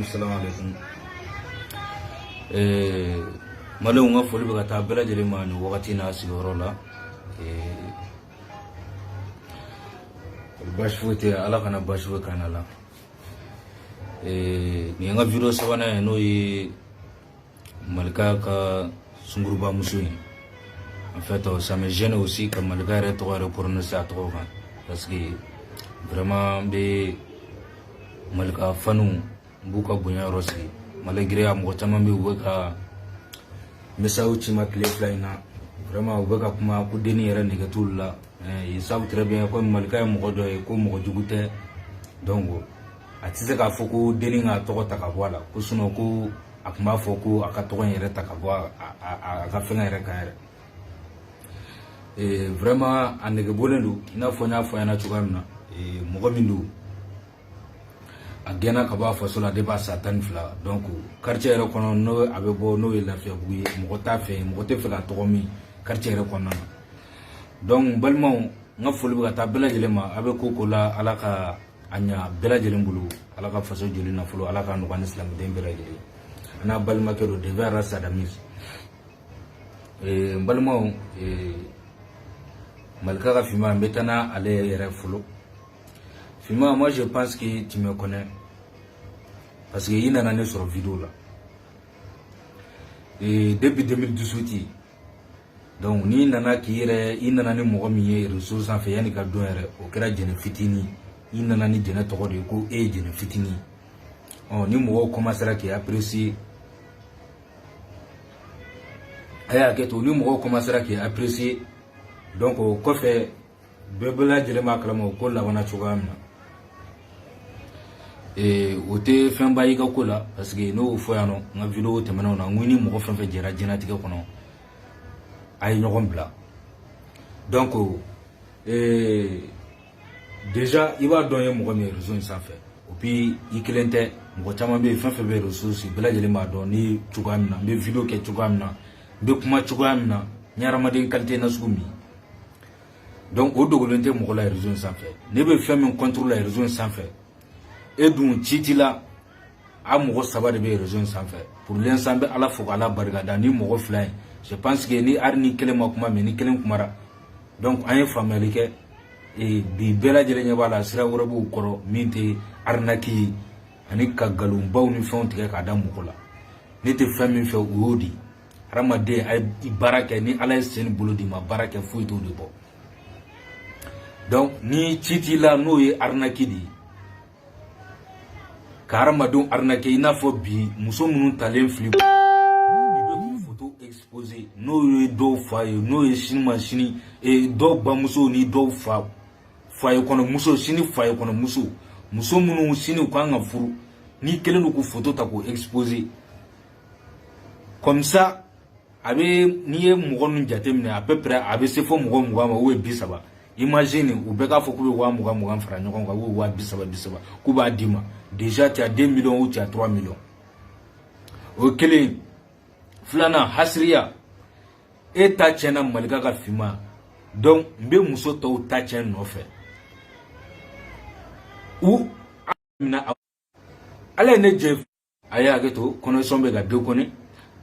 Salam alaikum. Malo nga foli be kata bela jele manu wakati na sigoro la. Bashfute ala kana bashfu kana la. Ni nga video sabana no yi Malika ka sunguruba musuyi. En fait, ça me gêne aussi que Malika ait prononcer à trop parce que vraiment Malika fanu buka bunya rosi malgré amo chama mi weka mesau chima clé flyna vraiment weka kuma ku deni era negatulla ils savent très bien ko Malika mo do e ko mo jugute donc atise ka foko deni nga to ta ka wala ko suno ko akuma foko aka to yere ta ka wa aka fenga yere ka yere vraiment anege bolendu ina fo na chugamna mo mindu agena kaba fasola de ba satan fla donc quartier re kono no abebo no la fe buye mo ta fe mo te fla to mi quartier re kono donc balmo nga fulu ga ta bela jelema abe ko la alaka anya bela jelembulu alaka faso jelina fulu alaka no kan islam de bela jeli ana balma ke do de vera sadamis balmo Malika ka fima metana ale yere fulu. Fima, moi je pense que tu me connais parce que il y a une sur vidéo là et depuis 2018 donc ni nana qui est il nana ni mo mi ressources en fait yani ka do yere o kera jene fitini il nana ni jene to de ko e jene fitini on ni mo commencer à apprécier aya ke to ni mo commencer à apprécier donc ko fait bebela jele maklamo ko la wana chugamna ote femba yi ka kola parce que no fo yano nga video temana na nguni mo fa fa jera jena tika kono ay ñogon bla donc déjà il va donner mo mes réseaux sans fait et puis il kilente mo chama be fa fa be ressources bla jele ma don ni chugamna be video ke chugamna be kuma chugamna nyara ma den qualité na sumi donc au dogolente mo la réseaux sans fait ne be faire mon contrôle la réseaux sans fait et donc titila a mo saba de be réseaux sans fait pour l'ensemble ala fo ala bargada ni mo fly je pense que ni arni kelema kuma me ni kelen kumara donc ay famille ke et bi bela jele nya bala sira wurabu koro minti arnaki ani kagalum bawni fonte ka adam ko la ni te famille fe wodi ramade ay baraka ni ala sen bulodi ma baraka fuito de bo donc ni titila no ye arnaki di Karamadon arnaque ina fo bi muso munu talen flip ni be photo exposé no ye do faye no ye shin machine e do ba muso ni do fa faye kono muso shini faye kono muso munu shini ko anga furu ni kelenu ko photo ta ko exposé comme ça abe ni e mo gonu jatemne à peu près abe se fo mo ma we bisaba imagine ou beka fo ko wa mo fra nyoko ko wa bisaba ko ba dima déjà tu as 2 millions ou tu as 3 millions. Ok, Flana, Hasria, e ta tiɲɛna malika ka fima donc n bɛ muso tɔw ta tiɲɛ nɔfɛ u mina ala ye ne jɛ a ye hakɛ to connexion bɛ ka déconner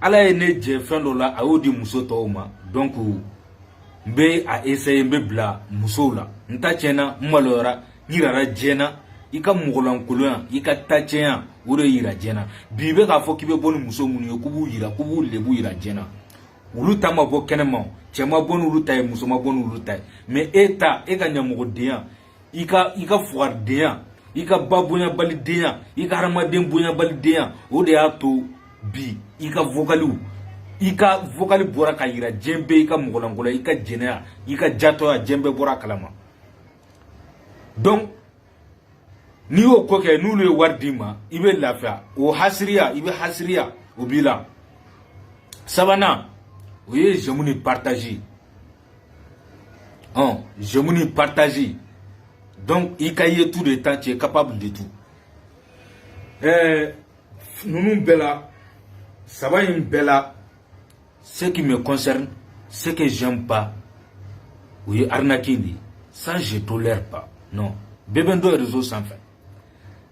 ala ye ne jɛ fɛn dɔ la a y'o di muso tɔw ma donc n bɛ a essayer n bɛ bila musow la n ta tiɲɛna n maloyara n yirara diɲɛ na i ka mɔgɔlankolonya i ka ta tiɲɛya o de yira diɲɛ na bi bɛ k'a fɔ k'i bɛ bɔ ni muso minnu ye k'u b'u yira k'u b'u lebu yira diɲɛ na olu ta ma bɔ kɛnɛma cɛ ma bɔ n'olu ta ye muso ma bɔ n'olu ta ye mais e ta e ka ɲɛmɔgɔdenya i ka fugaridenya i ka ba bonyabalidenya i ka hadamaden bonyabalidenya o de y'a to bi i ka vocali bɔra ka yira diɲɛ bɛɛ i ka mɔgɔlankolonya i ka jɛnɛya i ka jatɔya diɲɛ bɛɛ bɔra a kalama donc n'i y'o ko kɛ n'olu ye wari d'i ma i bɛ lafiya o hasiriya i bɛ hasiriya o b'i la sabanan o ye j'aime ni partage j'aime ni partage donc i ka ye tout de temps tu es capable de tout ninnu bɛɛ la saba in bɛɛ la ce qui me concerne ce que j'aime pas o ye arnaquer de ça je tolère pas non bɛɛ bɛ n dɔ réseau sanfɛ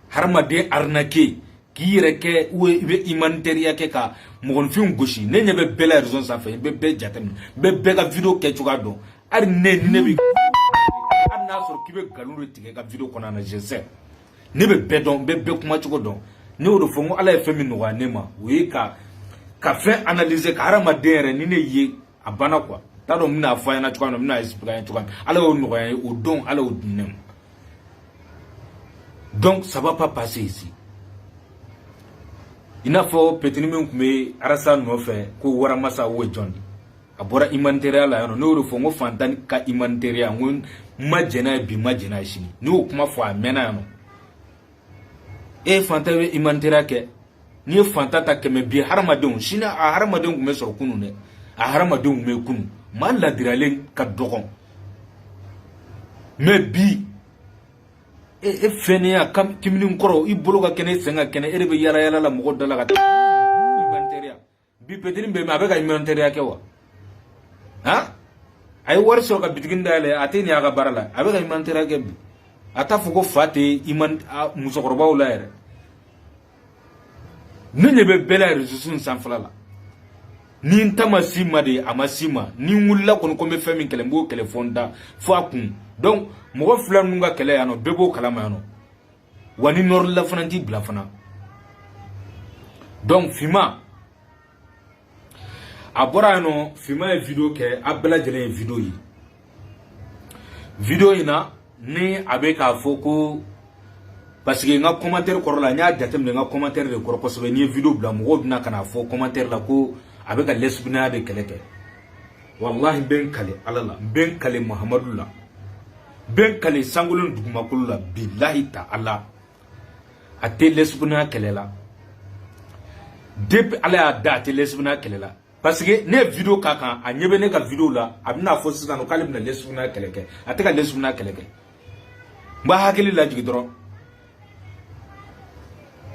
hadamaden arnaquer k'i yɛrɛ kɛ ou i bɛ humanitaire kɛ ka mɔgɔninfin gosi ne ɲɛ bɛ bɛɛ la réseau sanfɛ n bɛ bɛɛ jateminɛ n bɛ bɛɛ ka vidéo kɛ cogoya dɔn hali ne bɛ hali n'a sɔrɔ k'i bɛ nkalon de tigɛ ka vidéo kɔnɔna na je sais ne bɛ bɛɛ dɔn n bɛ bɛɛ kuma cogo dɔn ne y'o de fɔ n ko ala ye fɛn min nɔgɔya ne ma o ye ka fɛn analyser ka hadamaden yɛrɛ ni ne ye a banna quoi t'a dɔn n bɛna fɔ a ɲɛna cogoya min na n bɛna expliquer a ɲɛna cogoya min ala y'o nɔgɔya ye o don ala y'o di ne ma donc ça va pas passer ici il n'a fɔ petini min tun bɛ arasa nɔfɛ ko waramasa o ye jɔn de a bɔra humanitaire la yan nɔ ne y'o de fɔ n ko fantan ka humanitaire n ko n ma jɛn n'a ye bi n ma jɛn n'a ye sini ne y'o kuma fɔ a mɛnna yan nɔ e fantan bɛ humanitaire kɛ n'i ye fantan ta kɛmɛ bi hadamadenw sini a hadamadenw tun bɛ sɔrɔ kunun dɛ a hadamadenw tun bɛ kunun maa ladiralen ka dɔgɔn mais bi e fɛnɛya kimini kɔrɔ i bolo ka kɛnɛ sen ka kɛnɛ e de bɛ yala yala la mɔgɔ da la ka taa humanitaire bi petini bɛ min a bɛ ka humanitaire kɛ wa han a ye wari sɔrɔ ka bitigi dayɛlɛ a tɛ nin y'a ka baara la a bɛ ka humanitaire kɛ bi a t'a fɔ ko fa tɛ musokɔrɔbaw la yɛrɛ ne ɲɛ bɛ bɛɛ la réseau sanfɛla la ni n ta ma s'i ma de a ma s'i ma ni n wulila kɔni ko n bɛ fɛn min kɛlɛ n b'o kɛlɛ fɔ n da fo a kun donc mɔgɔ fila ninnu ka kɛlɛ yan nɔ bɛɛ b'o kalama yan nɔ wa ni nɔrɔla fana t'i bila fana donc Fima a bɔra yan nɔ Fima ye vidéo kɛ a bɛɛ lajɛlen ye vidéo ye vidéo in na ni a bɛ k'a fɔ ko parce que n ka commentaire kɔrɔ la n y'a jateminɛ n ka commentaire de kɔrɔ kosɛbɛ n'i ye vidéo bila mɔgɔw bɛna ka na fɔ commentaire la ko a bɛ ka lesbianisme de kɛlɛ kɛ wallahi n bɛ n kale ala la n bɛ n kale Mahamadu la n bɛ n kale Sankolon dugumakolo la bilahi ta ala a tɛ lesbianisme kɛlɛ la depuis ala y'a da a tɛ lesbianisme kɛlɛ la parce que ne ye vidéo k'a kan a ɲɛ bɛ ne ka vidéo la a bɛna fɔ sisan k'ale bɛna lesbianisme kɛlɛ kɛ a tɛ ka lesbianisme kɛlɛ kɛ n b'a hakili lajigin dɔrɔn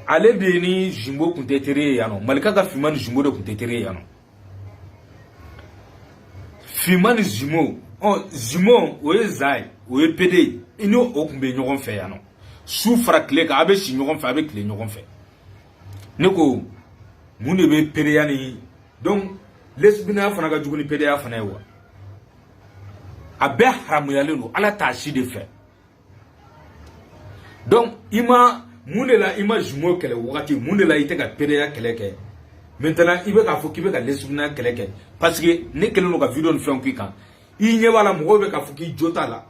ale de ni Jimbo tun tɛ teri ye yan nɔ Malika ka Fima ni Jimbo de tun tɛ teri ye yan nɔ Fima ni Jimbo Jimbo o ye za ye o ye PD ye i n'o tun bɛ ɲɔgɔn fɛ yan nɔ su fara tile kan a bɛ si ɲɔgɔn fɛ a bɛ tile ɲɔgɔn fɛ ne ko mun de bɛ PDya ni donc lesbianisme fana ka jugu ni PDya fana ye wa a bɛɛ haramuyalen don ala t'a si de fɛ donc i ma mun de la i ma Jimbo kɛlɛ wagati mun de la i tɛ ka PDya kɛlɛ kɛ maintenant i bɛ k'a fɔ k'i bɛ ka lesbianisme kɛlɛ kɛ parce que ne kɛlen don ka vidéo ni fɛnw k'i kan i ɲɛ b'a la mɔgɔw bɛ k'a fɔ k'i jo t'a la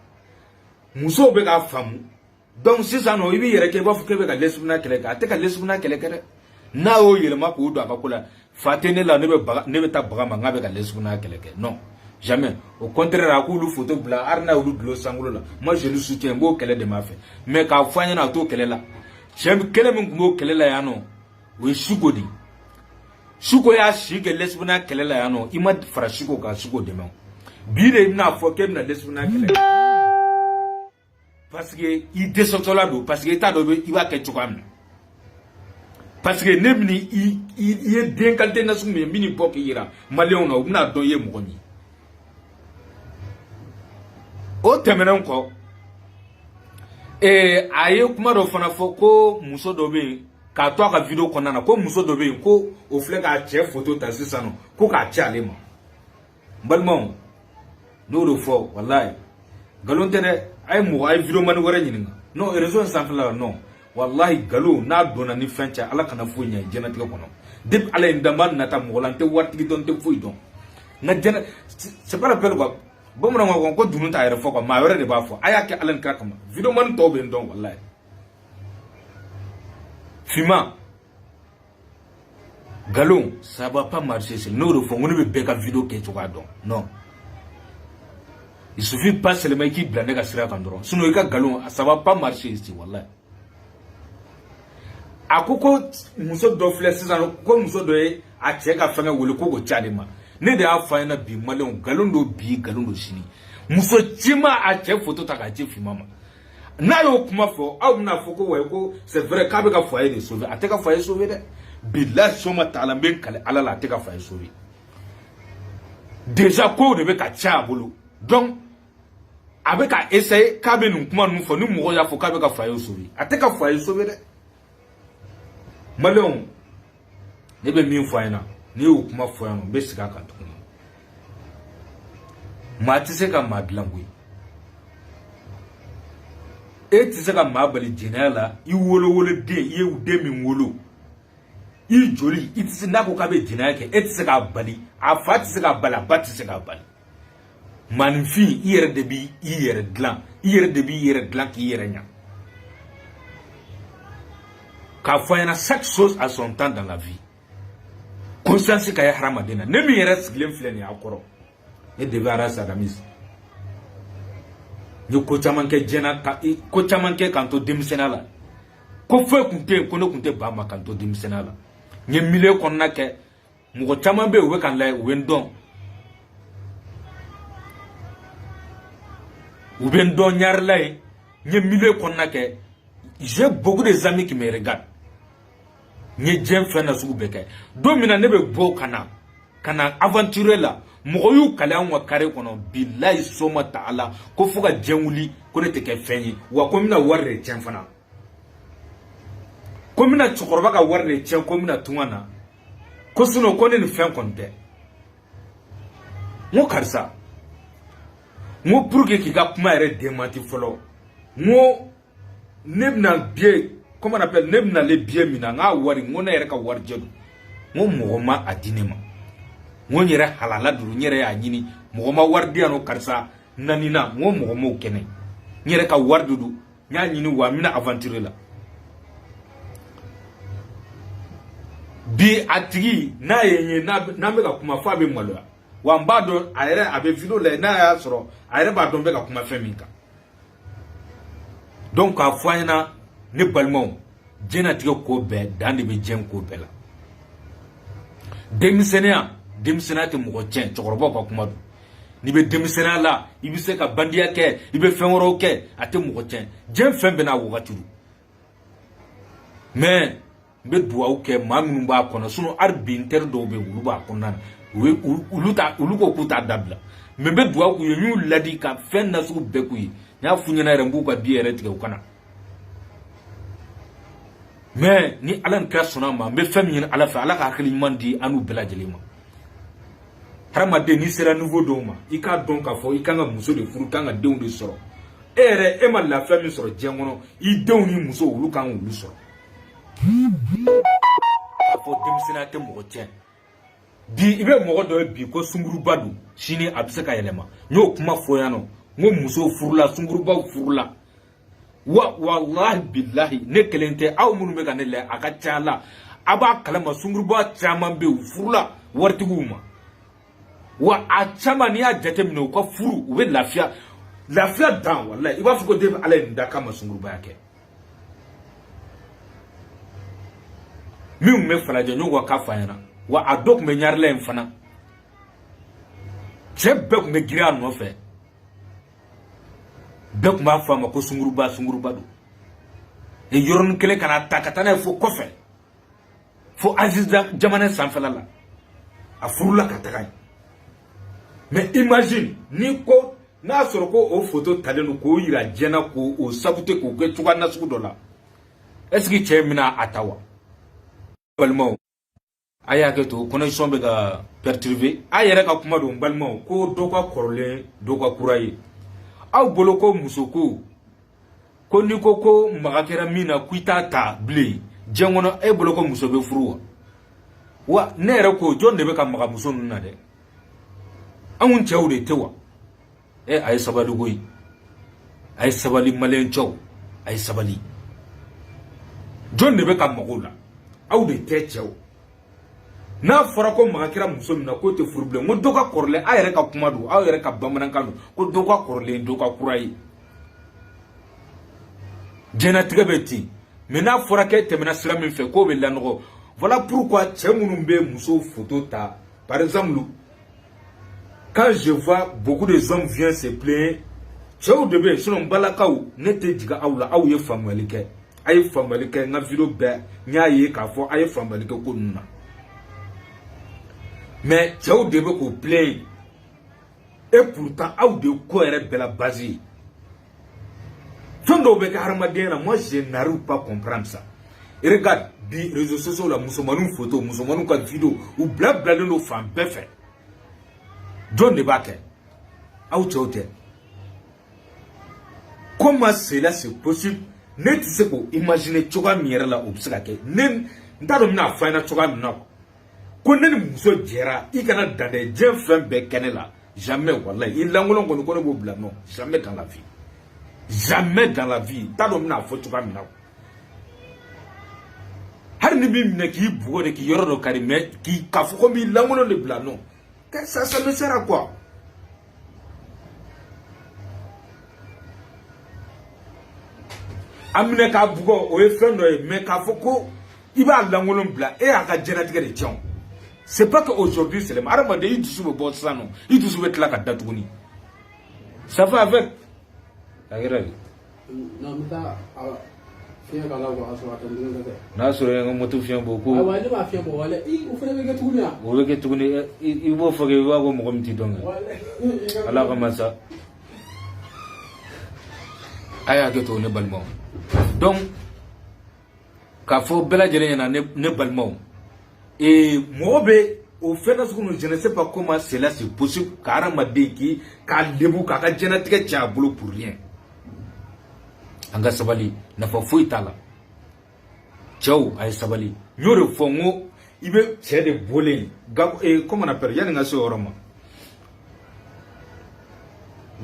musow bɛ k'a faamu donc sisan nɔ i b'i yɛrɛ kɛ i b'a fɔ k'e bɛ ka lesbianisme kɛlɛ kɛ a tɛ ka lesbianisme kɛlɛ kɛ dɛ n'a y'o yɛlɛma k'o don a ka ko la fa tɛ ne la ne bɛ taa baga ma n k'a bɛ ka lesbianisme kɛlɛ kɛ non jamais au contraire a k'olu photo bila hali n'a y'olu dulon sankolo la moi je le soutiens n b'o kɛlɛ de ma fɛ mais k'a fɔ an ɲɛna a t'o kɛlɛ la cɛ kɛlɛ min tun b'o kɛlɛ la yan nɔ o ye Suko de Suko y'a si kɛ lesbianisme kɛlɛ la yan nɔ i ma fara Suko kan Suko dɛmɛ bi de i bɛna fɔ k'e bɛna lesbianisme kɛlɛ parce que i dɛsɛtɔla don parce que i t'a dɔn i b'a kɛ cogoya min na parce que ne bɛna i ye den qualité nasugu min ye n bɛ nin bɔ k'i yira maliyɛnw na u bɛna dɔn i ye mɔgɔ min ye o tɛmɛnen kɔ a ye kuma dɔ fana fɔ ko muso dɔ bɛ yen k'a to a ka video kɔnɔna na ko muso dɔ bɛ yen ko o filɛ k'a cɛ photo ta sisan nɔ ko k'a ci ale ma n balimaw n'o de fɔ walayi nkalon tɛ dɛ a ye mɔgɔ a ye video mani wɛrɛ ɲininka non réseau sanfɛla non walahi nkalon n'a donna ni fɛn cɛ ala kana foyi ɲɛ diɲɛlatigɛ kɔnɔ depuis ala ye n dan b'a nata mɔgɔ la n tɛ waritigi dɔn n tɛ foyi dɔn nka jɛnɛ c'est pas la peine quoi bamananw ko dunun t'a yɛrɛ fɔ quoi maa wɛrɛ de b'a fɔ a y'a kɛ ala ni kira kama video mani tɔw bɛ n dɔn walayi Fima Galon, ça va pas marcher. C'est nous le fond. On ne peut pas vidéo qui est tout non. Il suffit pas seulement qu'il blâme les gars quand sinon il y a Galon, ça va pas marcher ici, wallah. A koko muso do flesses alors comme muso do a cheka fanga wole ko go chadema. Ne de a fa na bi malon Galon do bi Galon do sini. Muso chima a che photo ta ka che Fima. Na yo kuma fo aw na fo ko way ko c'est vrai ka be ka foyer de sauver a te ka foyer sauver de billahi soma taala ben kale ala la te ka foyer sauver déjà ko de be ka tia bolo donc avec ka essayer ka be nu kuma nu fo ni mo ya fo ka be ka foyer sauver a te ka foyer sauver de malon ne be min foyer na ni yo kuma foyer no be sika kan to ma ti se ka ma dlangu et tu sais que ma bali général i wolo de i u de min wolo i joli i ti na ko ka be général ke et tu sais ka bali a fa ti sais ka bala ba ti sais ka bali manfi i yere de bi i yere glan i yere de bi i yere glan ki yere nya ka fa yana chaque chose à son temps dans la vie conscience ka ya haramadena ne mi yere siglem fleni akoro e devait arrêter damis ni ko chaman ke jena ka ko chaman ke kanto demisena la ko fe kunte ko no kunte ba ma kanto demisena la ni mile ko na ke mo chaman be we kan la we ndon ou ben don nyar la ni mile ko na ke j'ai beaucoup des amis qui me regardent ni jem fe na su be ke do mina ne be bo kana aventurer la mogoyu kale an wa kare kono billahi soma ta'ala ko fuga jenwuli ko ne te ke fenyi wa ko mina warre chen fana ko mina chokoroba ka warre chen ko mina tungana ko suno ko ne fen konte mo karsa mo pour que ki ga kuma ere démenti folo mo nebna bien comment on appelle nebna le bien mina nga wari ngona ere ka warjedu mo mogoma adinema mo nyere halala duru nyere ya nyini mogoma wardi ano karsa nanina mo mogoma kene nyere ka wardudu nya nyini wa mina aventure la bi atigi na yenye na me ka kuma fa be malo wa mbado ayere abe video le na ya soro ayere ba don be ka kuma feminka donc a foyna ne balmo jena tigo ko be dande be jen ko bela demisena te mo chen chokorobo ka kuma ni be demisena la ibi se ka bandia ke ibe fenworo ke ate mo chen jen fembe na wogatiru mais be duwa ke mamnu ba kono suno arbi inter do be wulu ba konan we uluko kuta dabla me be duwa ku yenyu ladi ka fen na su be ku nya funyana rembu ka biere tike ukana mais ni alan krasona ma be femini ala fa ala ka hakili mandi anu bela jelima harama de ni sera nouveau doma ika donc afo ikanga muso de furu kanga deun de soro ere e ma la fami soro jengono I deun ni muso wulu kan wulu soro afo demisena te mo tien di ibe mo do bi ko sunguru badu shini abse ka yelema nyo kuma foyano mo muso furula sunguru ba furula wallahi billahi ne kelente aw munu be kanele aka chala aba kalama sunguru ba chama be furula wartiguma wa achama ni a jatemino ko furu we lafia dan wallahi iba fuko de ala ndaka masunguru ba yake mi me falaje nyo ka fayana wa adok me nyarle mfana chebbe me gira no fe bek ma fama ko sunguru ba do e yoron kele kana takatana fo kofe fo aziz jamane sanfalala a furula katakay mais imagine ni ko n'a sɔrɔ ko o photo talen don k'o yira jɛna ko o sabute k'o kɛ cogoya nasugu dɔ la est-ce que cɛ mina a ta wa balimaw a y'a kɛ to connexion bɛ ka perturber a yɛrɛ ka kuma don balimaw ko dɔ ka kɔrɔlen dɔ ka kura ye aw bolo ko muso ko ni ko maga kɛra min na k'i t'a ta bilen diɲɛ kɔnɔ e bolo ko muso bɛ furu wa ne yɛrɛ ko jɔn de bɛ ka maga muso ninnu na dɛ anw cɛw de tɛ wa a ye sabali koyi a ye sabali maliyɛn cɛw a ye sabali jɔn de bɛ ka mago la aw de tɛ cɛw n'a fɔra ko maga kɛra muso min na k'o tɛ furu bilen ko dɔ ka kɔrɔlen a yɛrɛ ka kuma don aw yɛrɛ ka bamanankan don ko dɔ ka kɔrɔlen dɔ ka kura ye diɲɛlatigɛ bɛ ten mais n'a fɔra k'e tɛmɛna sira min fɛ k'o bɛ lanɔgɔ voilà pourquoi cɛ minnu bɛ muso photo ta par exemple quand je vois beaucoup de hommes viennent se plaindre cɛw de bɛ sinon balakaw ne tɛ jigin aw la aw ye faamuyali kɛ a ye faamuyali kɛ n ka vidéo bɛɛ n y'a ye k'a fɔ a ye faamuyali kɛ ko ninnu na mais cɛw de bɛ k'o plaindre et pourtant aw de ko yɛrɛ bɛɛ la base ye fɛn dɔw bɛ kɛ hadamadenya la moi je n'arrive pas comprendre ça regarde bi réseaux sociaux la musomaninw photo musomaninw ka vidéo u bilalen don fan bɛɛ fɛ jɔn de b'a kɛ aw cɛw tɛ comment cela c'est possible ne tɛ se k'o imaginer cogoya min yɛrɛ la o bɛ se ka kɛ ne n t'a dɔn n bɛna fɔ an ɲɛna cogoya min na ko ne ni muso jɛra i kana dan dɛ diɲɛ fɛn bɛɛ kɛ ne la jamais wallahi i lankolon kɔni ko ne b'o bila non jamais dans la vie jamais dans la vie n t'a dɔn n bɛna fɔ cogoya min na hali ni b'i minɛ k'i bugɔ de k'i yɔrɔ dɔ kari mais k'a fɔ ko n b'i lankolon de bila non ça me sert à quoi a minɛ k'a bugɔ o ye fɛn dɔ ye mais k'a fɔ ko i b'a lankolon bila e y'a ka diɲɛlatigɛ de tiɲɛ c'est pas que aujourd'hui c'est le hadamaden i dusu bɛ bɔ sisan nɔ i dusu bɛ tila ka da tuguni ça va avec a yɛrɛ de non n bɛ taa fiɲɛ k'a la quoi a sɔrɔ a tɛ n tɛ n'a sɔrɔ ye n ka moto fiɲɛ bɔ ko ayiwa ne b'a fiɲɛ bɔ wala o fana bɛ kɛ tuguni wa o bɛ kɛ tuguni i b'o fɔ kɛ i b'a fɔ mɔgɔ min t'i dɔn kɛ ala ka masa a y'a kɛ to ne balimaw donc k'a fɔ bɛɛ lajɛlen ɲɛna ne balimaw mɔgɔ bɛ o fɛn nasugu ninnu je ne sais pas comment cela c'est possible ka hadamaden k'a lebu k'a ka diɲɛlatigɛ tiɲɛ a bolo pour rien an ka sabali nafa foyi t'a la cɛw a ye sabali n y'o de fɔ n ko i bɛ cɛ de bɔlen comment on appelle yanni n ka se o yɔrɔ ma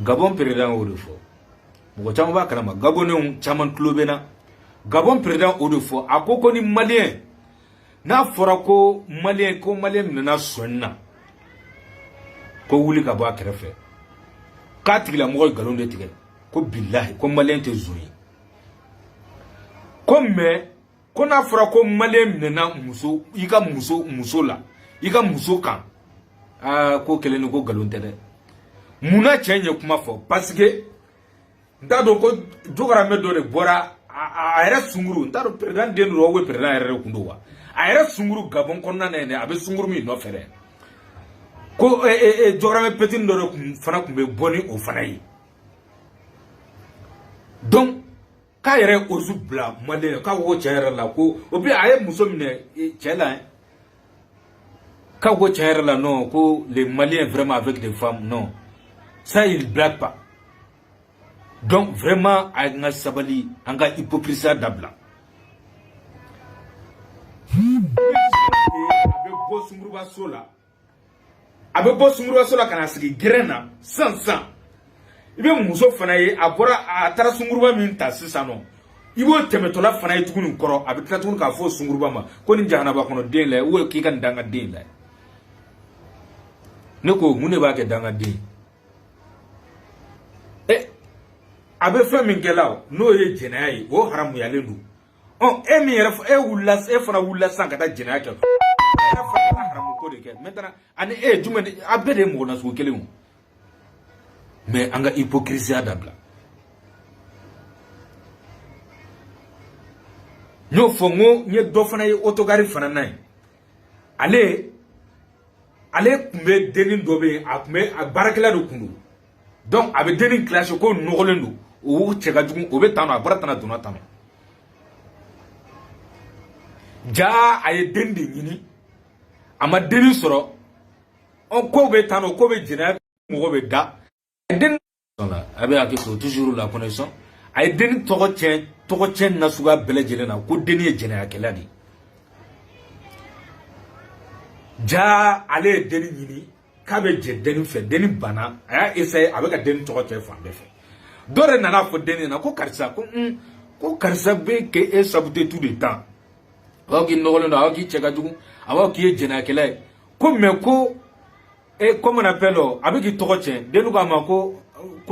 Gabon président y'o de fɔ mɔgɔ caman b'a kalama Gabonenw caman tulo bɛ na Gabon président o de fɔ a ko ni maliyɛn n'a fɔra ko maliyɛn minɛna sɔnni na ko wuli ka bɔ a kɛrɛfɛ k'a tigilamɔgɔ ye nkalon de tigɛ ko bilahi ko maliyɛn tɛ zon ye ko mais ko n'a fɔra ko maliyɛn minɛna muso i ka muso la i ka muso kan ko kelen ni ko nkalon tɛ dɛ munna cɛ ye kuma fɔ parce que n t'a dɔn ko jogaramɛ dɔ de bɔra a yɛrɛ sunguru n t'a dɔn président den don ou président yɛrɛ de kun don wa a yɛrɛ sunguru Gabon kɔnɔna na yɛrɛ a bɛ sunguru min nɔfɛ dɛ ko jogaramɛ petini dɔ de fana kun bɛ bɔ ni o fana ye donc k'a yɛrɛ ozu bila maliyɛn k'a ko cɛ yɛrɛ la ko o bi a ye muso minɛ cɛ la k'a ko cɛ yɛrɛ la non ko les Maliens vraiment avec des femmes non ça il blague pas donc vraiment an ka sabali an ka hypocrisie dabila a bɛ bɔ sunguruba so la ka na sigi gɛrɛn na sisan i bɛ muso fana ye a taara sunguruba min ta sisan nɔ i b'o tɛmɛtɔla fana ye tuguni kɔrɔ a bɛ tila tuguni k'a fɔ sunguruba ma ko nin jahanaba kɔnɔ den lajɛ ou k'i ka nin danga den lajɛ ne ko mun de b'a kɛ danga den a bɛ fɛn min kɛ la n'o ye jɛnɛya ye o haramuyalen don e min yɛrɛ e fana wulila sisan ka taa jɛnɛya kɛ e yɛrɛ fana ka haramu ko de kɛ maintenant ani jumɛn de a bɛɛ de ye mɔgɔ nasugu kelen o mais an ka hypocrisie dabila n y'o fɔ n ko n ye dɔ fana ye autogare fana na ye ale tun bɛ dennin dɔ bɛ yen a baarakɛla de kun don donc a bɛ denni classe ko nɔgɔlen don o cɛ ka jugu o bɛ tan a bɔra tan donna tan ja a ye den de ɲini a ma denni sɔrɔ ko bɛ tan ko bɛ jɛnɛya mɔgɔ bɛ da den a bɛ hakɛ to toujours la connaissance a ye denni tɔgɔ cɛn na suguya bɛɛ lajɛlen na ko denni ye jɛnɛyakɛla de ja ale ye denni ɲini k'a bɛ jɛ denni fɛ denni banna a y'a essayer a bɛ ka denni tɔgɔ cɛ fan bɛɛ fɛ dɔ de nana fɔ denni na ko karisa ko karisa bɛ kɛ e sabute tout le temps a b'a k'i nɔgɔlen don a b'a k'i cɛ ka jugu a b'a k'i ye jɛnɛyakɛla ye ko mais ko comme on appelle a bɛ k'i tɔgɔ cɛn denni k'a ma ko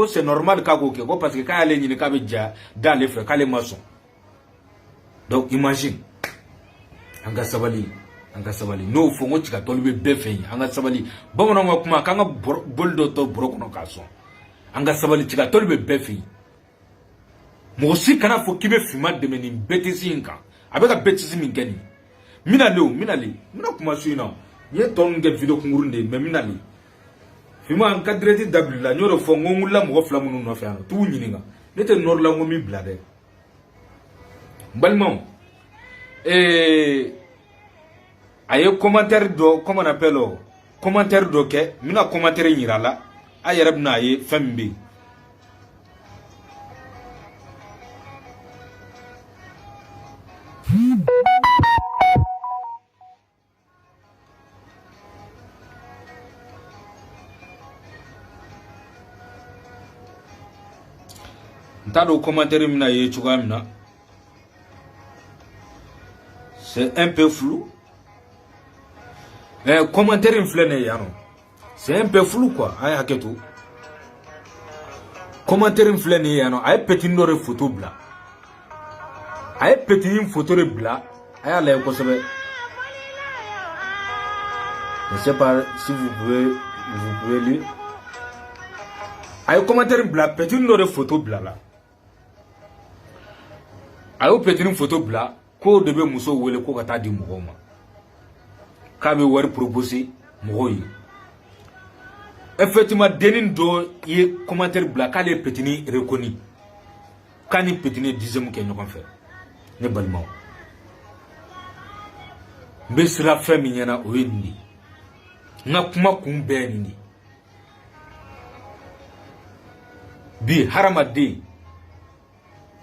c'est normal k'a k'o kɛ ko parce que k'ale ɲini k'a bɛ ja d'ale fɛ k'ale ma sɔn donc imagine an ka sabali n'o fɔ ko cika tɔli bɛ bɛɛ fɛ yen an ka sabali bamananw ka kuma k'an ka boli dɔ to bɔrɔ kɔnɔ k'a sɔn an ka sabali cika tɔli bɛ bɛɛ fɛ yen mɔgɔ si kana fɔ k'i bɛ finma dɛmɛ nin bêtise in kan a bɛ ka bêtise min kɛ nin mina kuma su in na n ye tɔ ninnu kɛ video kunkurun de ye mais mina le finma n ka direct dabila n y'o de fɔ n ko n wulila mɔgɔ fila minnu nɔfɛ yan t'u ɲininka ne tɛ nɔrɔ la n ko min bila dɛ n balimaw a ye commentaire dɔ comment on appelle commentaire dɔ kɛ n bɛna commentaire yira la a yɛrɛ bɛna a ye fɛn min bɛ yen n t'a dɔn commentaire min bɛna ye cogoya min na c'est un peu flou. Commentaire in filɛ nin ye yan nɔ c'est un peu flou quoi a ye hakɛ to commentaire in filɛ nin ye yan nɔ a ye petini dɔ de photo bila a ye petini photo de bila a y'a lajɛ kosɛbɛ je ne sais pas si vous pouvez lire a ye commentaire bila petini dɔ de photo bila la a y'o petini photo bila ko de bɛ muso wele ko ka taa di mɔgɔw ma k'a bɛ wari proposer mɔgɔw ye effectivement denni dɔ ye commentaire bila k'ale ye petini reconnu k'a ni petini ye 10e kɛ ɲɔgɔn fɛ ne balimaw n bɛ siran fɛn min ɲɛna o ye nin de n ka kuma kun bɛɛ ye nin de bi hadamaden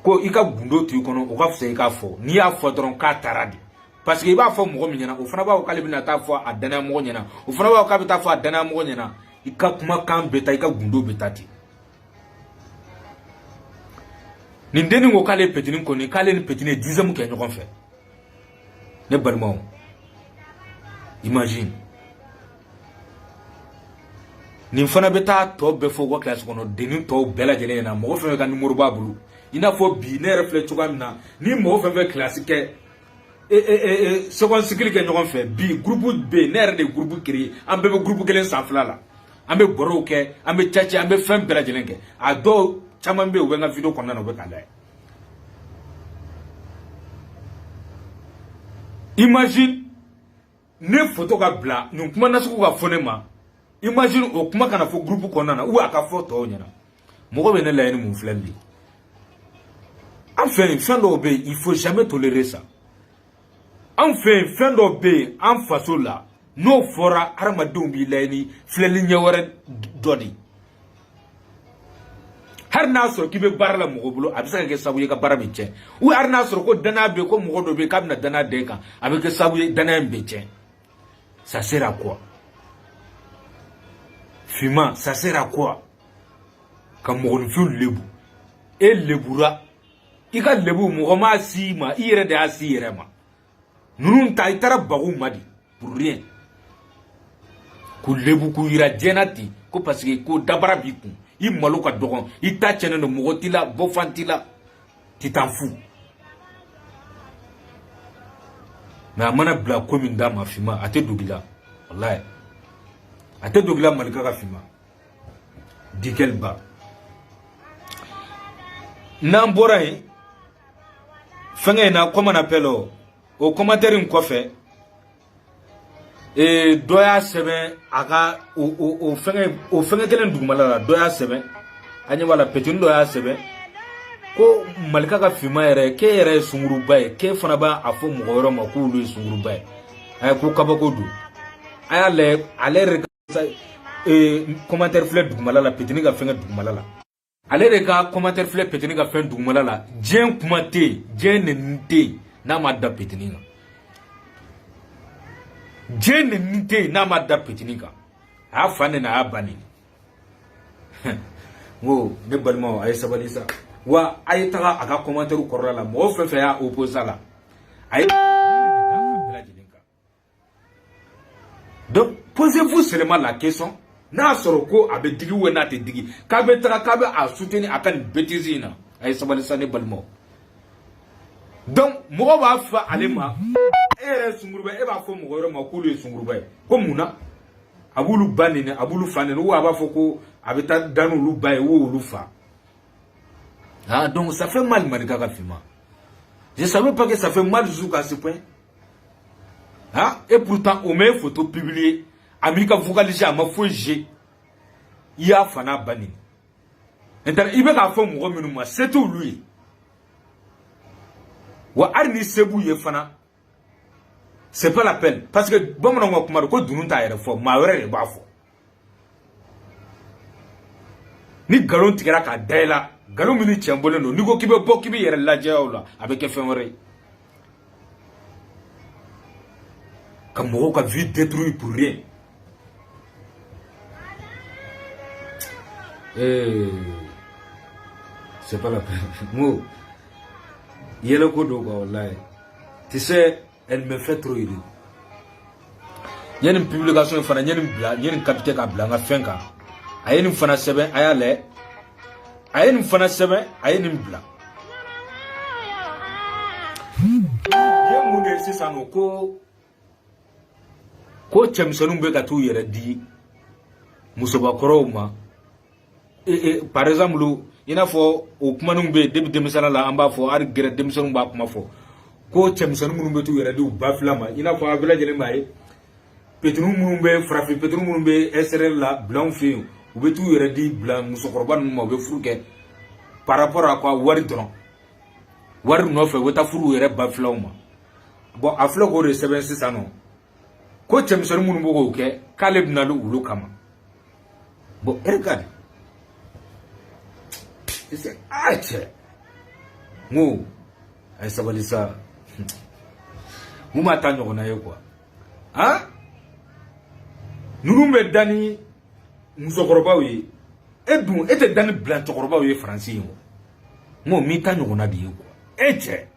ko i ka gundo to i kɔnɔ o ka fisa i k'a fɔ n'i y'a fɔ dɔrɔn k'a taara de parce que i b'a fɔ mɔgɔ min ɲɛna o fana b'a fɔ k'ale bɛna taa fɔ a danaya mɔgɔ ɲɛna o fana b'a fɔ k'a bɛ taa fɔ a danaya mɔgɔ ɲɛna i ka kumakan bɛ taa i ka gundo bɛ taa ten nin denni ko k'ale ye petini kɔni k'ale ni petini ye 10e kɛ ɲɔgɔn fɛ ne balimaw imagine nin fana bɛ taa tɔ bɛɛ fɔ u ka classe kɔnɔ denni tɔw bɛɛ lajɛlen ɲɛna mɔgɔ fɛn fɛn ka numéro b'a bolo i n'a fɔ bi ne yɛrɛ filɛ cogoya min na ni mɔgɔ fɛn fɛn classe kɛ seconde cycle kɛ ɲɔgɔn fɛ bi groupe bɛ yen ne yɛrɛ de groupe créé an bɛɛ bɛ groupe kelen sanfɛla la an bɛ bɔrɔw kɛ an bɛ caci an bɛ fɛn bɛɛ lajɛlen kɛ a dɔw caman bɛ yen u bɛ n ka video kɔnɔna na u bɛ k'a lajɛ imagine ne photo ka bila nin kuma nasugu ka fɔ ne ma imagine o kuma kana fɔ groupe kɔnɔna na ou a ka fɔ tɔw ɲɛna mɔgɔ bɛ ne layɛ ni mun filɛ nin ye an fɛ yen fɛn dɔw bɛ yen il faut jamais tolérer ça an fɛ yen fɛn dɔw bɛ yen an faso la n'o fɔra hadamadenw b'i layɛ ni filɛli ɲɛ wɛrɛ dɔ de hali n'a sɔrɔ k'i bɛ baara la mɔgɔ bolo a bɛ se ka kɛ sababu ye ka baara bɛ tiɲɛ ou hali n'a sɔrɔ ko danaya bɛ yen ko mɔgɔ dɔ bɛ yen k'a bɛna danaya da i kan a bɛ kɛ sababu ye danaya in bɛ tiɲɛ ça sert à quoi finman ça sert à quoi ka mɔgɔninfin lebu e lebura i ka lebu mɔgɔ m'a si ma i yɛrɛ de y'a si yɛrɛ ma ninnu ta i taara bagu ma di pour rien k'u lebu k'u yira diɲɛna ten ko parce que ko dabara b'i kun i malo ka dɔgɔn i ta cɛnnen don mɔgɔ t'i la bɔfan t'i la t'i t'an fu mais a mana bila ko min d'a ma finman a tɛ dogo i la walayi a tɛ dogo i la malika ka finman Dikel Ba n'an bɔra yen fɛngɛ in na comment on appelle o commentaire in kɔfɛ dɔ y'a sɛbɛn a ka o fɛngɛ kelen dugumala la dɔ y'a sɛbɛn anya wala petin do ya sebe ko malika ka fima yere ke yere sunguru bay ke fana ba afo mo yoro ma ku lu sunguru bay ay ko kabako du ay ale commentaire fleur dugumala la petini ka fenga dugumala la ale de ka commentaire fleur petini ka fenga dugumala la jen kuma te jen nte na ma da petini ka jen nte na ma da petini ka a fane na abani wo ne balmo ay sabalisa wa ay taga aga commentaire korla la mo fe ya opposa la ay donc posez-vous seulement la question n'a soroko abe digi ou n'a te digi kabe tra kabe a soutenir akan bêtise na ay sabalisa ne balmo donc mo ba fa alema ere sungurba e ba fo mo yoro ma kulu sungurba ko muna abulu banene abulu fanene ou aba fo ko abeta danu lu baye ou lu fa ah donc ça fait mal Malika Kafima. Je savais pas que ça fait mal jusqu'à ce point. Ah, et pourtant on met photo publiée Amerika vocalisé à ma fouille. Il y a fana bani. Maintenant il va faire mon remenuma, c'est tout lui. Wa arni sebu ye fana. C'est pas la peine parce que bon on va kumaro ko dununta yere fo ma were ba fo. Ni galon tigera ka daila galon mini chambole no ni go kibe bo kibe yere la jawla avec efemore. Comme mo ka vie détruit pour rien. C'est pas la peine. Moi yele ko do ko wallahi. Tu sais elle me fait trop rire. Il y a une publication il y a une capitaine à blanc à fenka. Aye une fana sebe ayale. Aye une fana sebe aye une blanc. Ye munde c'est ça no ko chemsonu be ka tu yere di musoba koroma. Par exemple il a fo o kuma nu be debi demisala la amba fo ar gere demisonu ba kuma fo ko chemsonu munu be tu yere di ba flama il a fo abela jele mai petru munu be frafi petru munu be SRL la blanc fi ou be tu yere di blanc musokorban mo be furuke par rapport à quoi wari dron wari no fe weta furu yere ba flama bon aflo ko recebe c'est non ko chemsonu munu bo ko ke kaleb na lu ulu kama bon regarde c'est ache mo ay sabalisa mo mata nyona ye quoi hein nurumbe dani musokoroba wi edun ete dani blanc chokoroba wi français mo mi ta nyona di quoi eche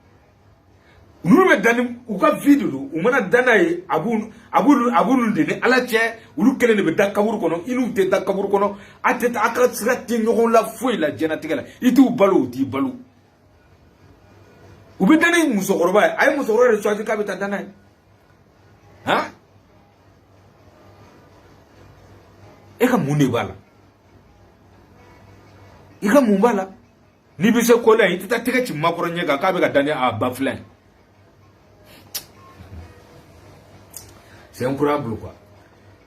nurumbe dani uka video umana dana ye abulu de ne ala che ulu kele ne be dakaburu kono inu te dakaburu kono ateta akra tsrati nyogon la foi la jenatigala itu balu ti balu ube dani musokoroba ay musokoroba so ka beta dana ha eka munde bala eka mumbala ni bise ko la itata tega ci makoro nyega ka be ka dani a baflan. C'est incroyable quoi.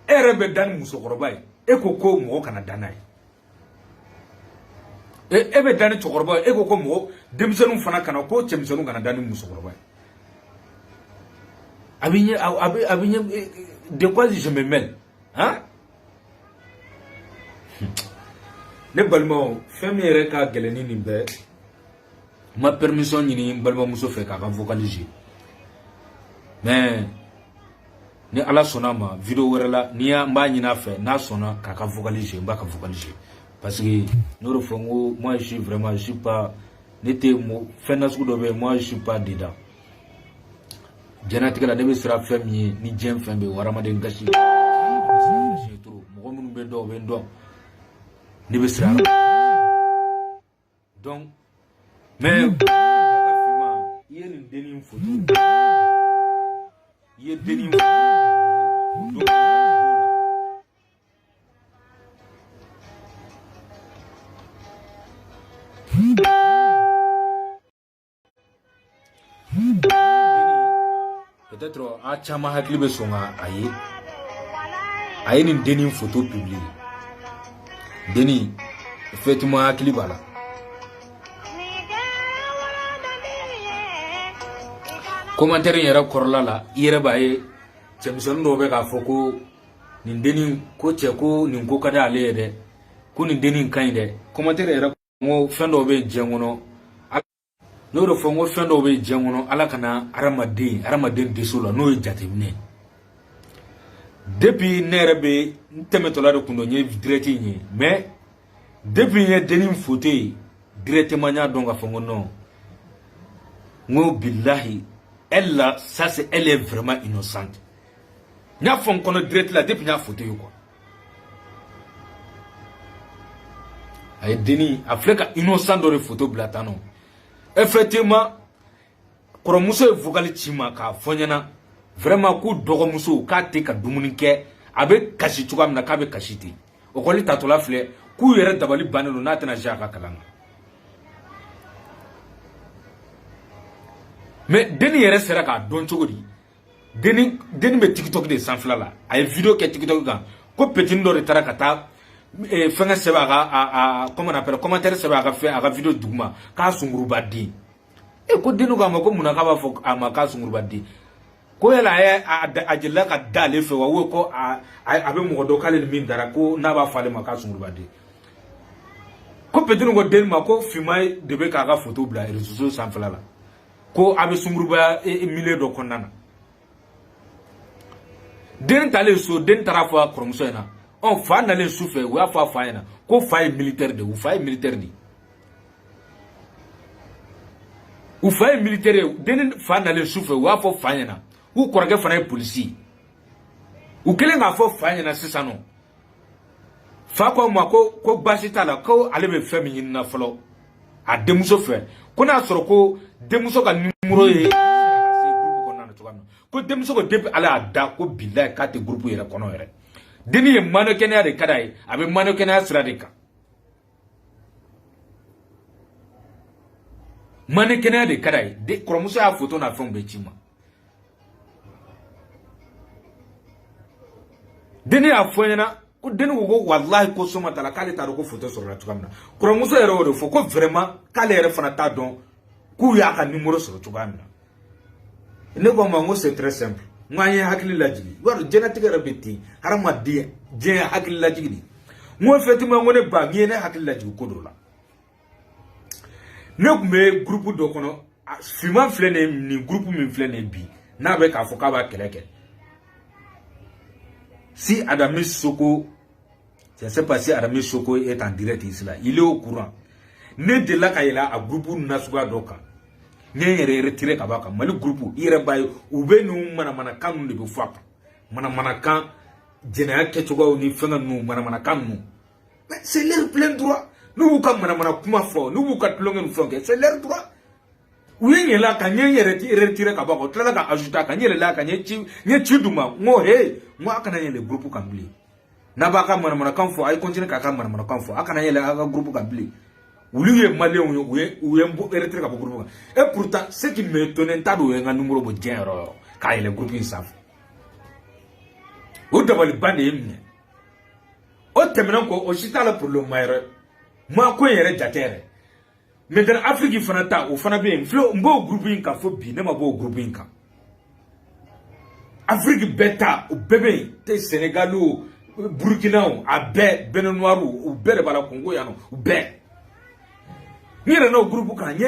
Erebe dan musokoroba e ko mo kana danai. Ebe dan chokoroba e ko mo demsenu fana kana ko chemsenu kana dan musokoroba. Abinye de quoi je me mêle hein? Ne balmo femere ka geleni nimbe ma permission ni balmo muso fe ka vocaliser. Mais ni ala sona ma vidéo wera la ni ya mba nyina fe na sona ka vocaliser mba ka vocaliser parce que nous fongo moi je suis vraiment je suis pas n'était mo fena sku do be moi je suis pas dedans jenatika la debe sera fami ni jem fambe warama de ngashi trop mo mun be do ni be sera donc mais yene deni photo yene deni peut-être a chama hakli be songa aye ni deni photo publié deni effectivement hakili b'a la. Commentaire yɛrɛ kɔrɔla la i yɛrɛ b'a ye cɛmisɛnnin dɔw bɛ k'a fɔ ko nin dennin ko cɛ ko nin ko ka di ale ye dɛ, ko nin dennin ka ɲi dɛ. Commentaire yɛrɛ ko fɛn dɔw bɛ diɲɛ kɔnɔ, n'o de fɔ n ko fɛn dɔw bɛ diɲɛ kɔnɔ Ala kana hadamaden dɛsɛ la n'o ye jateminɛ. Depuis ne yɛrɛ bɛ n tɛmɛtɔla de kun don n ye direct in ye, mais depuis n ye dennin photo ye directement n y'a dɔn k'a fɔ n ko non, n ko billahi elle là, ça c'est, elle est vraiment innocente. N y'a fɔ n kɔnɔ direct la depuis n y'a photo ye quoi. A ye dennin a filɛ ka innocent dɔ de photo bila tan nɔ. Effectivement kɔrɔmuso ye vocal ci ma k'a fɔ ɲɛna vraiment ko dɔgɔmuso k'a tɛ ka dumuni kɛ, a bɛ kasi cogoya min na k'a bɛ kasi ten. O kɔni tatɔla filɛ k'u yɛrɛ dabali bannen don n'a tɛna se a ka kalan na. Mais dennin yɛrɛ sera k'a dɔn cogo di? Dennin bɛ TikTok de sanfɛla la, a ye video kɛ TikTok kan ko petini dɔ de taara ka taa fɛngɛ sɛbɛn a ka comment on appelle commentaire sɛbɛn a ka video duguma k'a sunguruba den. Ko dennin k'a ma ko munna k'a b'a fɔ a ma k'a sunguruba den? Ko yala a jelila ka da ale fɛ wa ou ko a bɛ mɔgɔ dɔ k'ale ni min dara ko n'a b'a fɔ ale ma k'a sunguruba den? Ko petini ko dennin ma ko finman de bɛ k'a ka photo bila réseaux sociaux sanfɛla la, ko a bɛ sunguruba milieu dɔ kɔnɔna na. Den talen so, den taara fɔ a kɔrɔmuso ɲɛna. Fa nalen su fɛ u y'a fɔ a fa ɲɛna ko fa ye militaire de, u fa ye militaire de. U fa ye militaire ye, den fa nalen su fɛ u y'a fɔ fa ɲɛna u kɔrɔkɛ fana ye polisi. U kɛlen k'a fɔ fa ɲɛna sisan nɔ, fa ko ma ko baasi t'a la, ko ale bɛ fɛn min ɲini na fɔlɔ a denmuso fɛ, ko n'a sɔrɔ ko denmuso ka numéro ye ko denmuso ko depuis ale y'a da ko billahi k'a tɛ groupe yɛrɛ kɔnɔ yɛrɛ. Dennin ye mannequinat de ka d'a ye, a bɛ mannequinat sira de kan. Mannequinat de ka d'a ye, kɔrɔmuso y'a photo n'a fɛnw bɛɛ ci ma. Dennin y'a fɔ ɲɛna ko dennin ko wallahi ko soma t'a la k'ale t'a dɔn ko photo sɔrɔla cogoya min na. Kɔrɔmuso yɛrɛ y'o de fɔ ko vraiment k'ale yɛrɛ fana t'a dɔn k'u y'a ka numéro sɔrɔ cogoya min na. Ne ko ma n ko c'est très simple. N ko an ye hakili lajigi. I b'a dɔn diɲɛlatigɛ yɛrɛ bɛ ten, hadamaden diɲɛ hakili lajigi de. N ko effectivement n ko ne ba n ye ne hakili lajigi ko dɔ la. Ne tun bɛ groupe dɔ kɔnɔ, finman filɛ nin groupe min filɛ nin bi n'a bɛ k'a fɔ k'a b'a kɛlɛ kɛ. Si Adami Soko, je ne sais pas si Adami Soko est en direct ici là, il est au courant. Ne delila ka yɛlɛ a groupe nasuguya dɔ kan. N ye yɛrɛ retiré ka bɔ a kan. Mali groupe i yɛrɛ b'a ye u bɛ ninnu manamanakan ninnu de bɛ fɔ a kan. Manamanakan, jɛnɛya kɛcogoyaw ni fɛngɛ ninnu, manamanakan ninnu. Mais c'est leur plein droit. N'u b'u ka manamana kuma fɔ, n'u b'u ka tulonkɛ ni fɛnw kɛ, c'est leur droit. U ye yɛlɛ a kan, n ye yɛrɛ retiré ka bɔ a kan, u tilala ka ajouter a kan, n yɛlɛla a kan, n ye ci d'u ma, n ko hey, n ko a kana yɛlɛ groupe kan bilen. N'a b'a ka manamanakan fɔ, a ye continuer k'a ka manamanakan fɔ, a kana yɛlɛ a ka groupe kan bilen. Olu ye maliyɛnw ye, u ye retiré ka bɔ groupe kan. Et pourtant, ce qui m'étonne n t'a dɔn o ye n ka numéro bɔ diɲɛ yɔrɔ o yɔrɔ k'a yɛlɛ groupe in sanfɛ. O dabaliban de ye minɛ. O tɛmɛnen kɔ, o si t'a la pour le moment yɛrɛ. Moi ko in yɛrɛ jate yɛrɛ. Maintenant Afrique fana ta, o fana bɛ yen. N b'o groupe in kan fo bi, ne ma bɔ o groupe in kan. Afrique bɛɛ ta, o bɛɛ bɛ yen. Tɛ Sénégal o, Burkina o, a bɛɛ, Benin Noir o, u bɛɛ de b'a la Congo yan nɔ, u bɛɛ. N yɛrɛ n'o groupe kan, n ye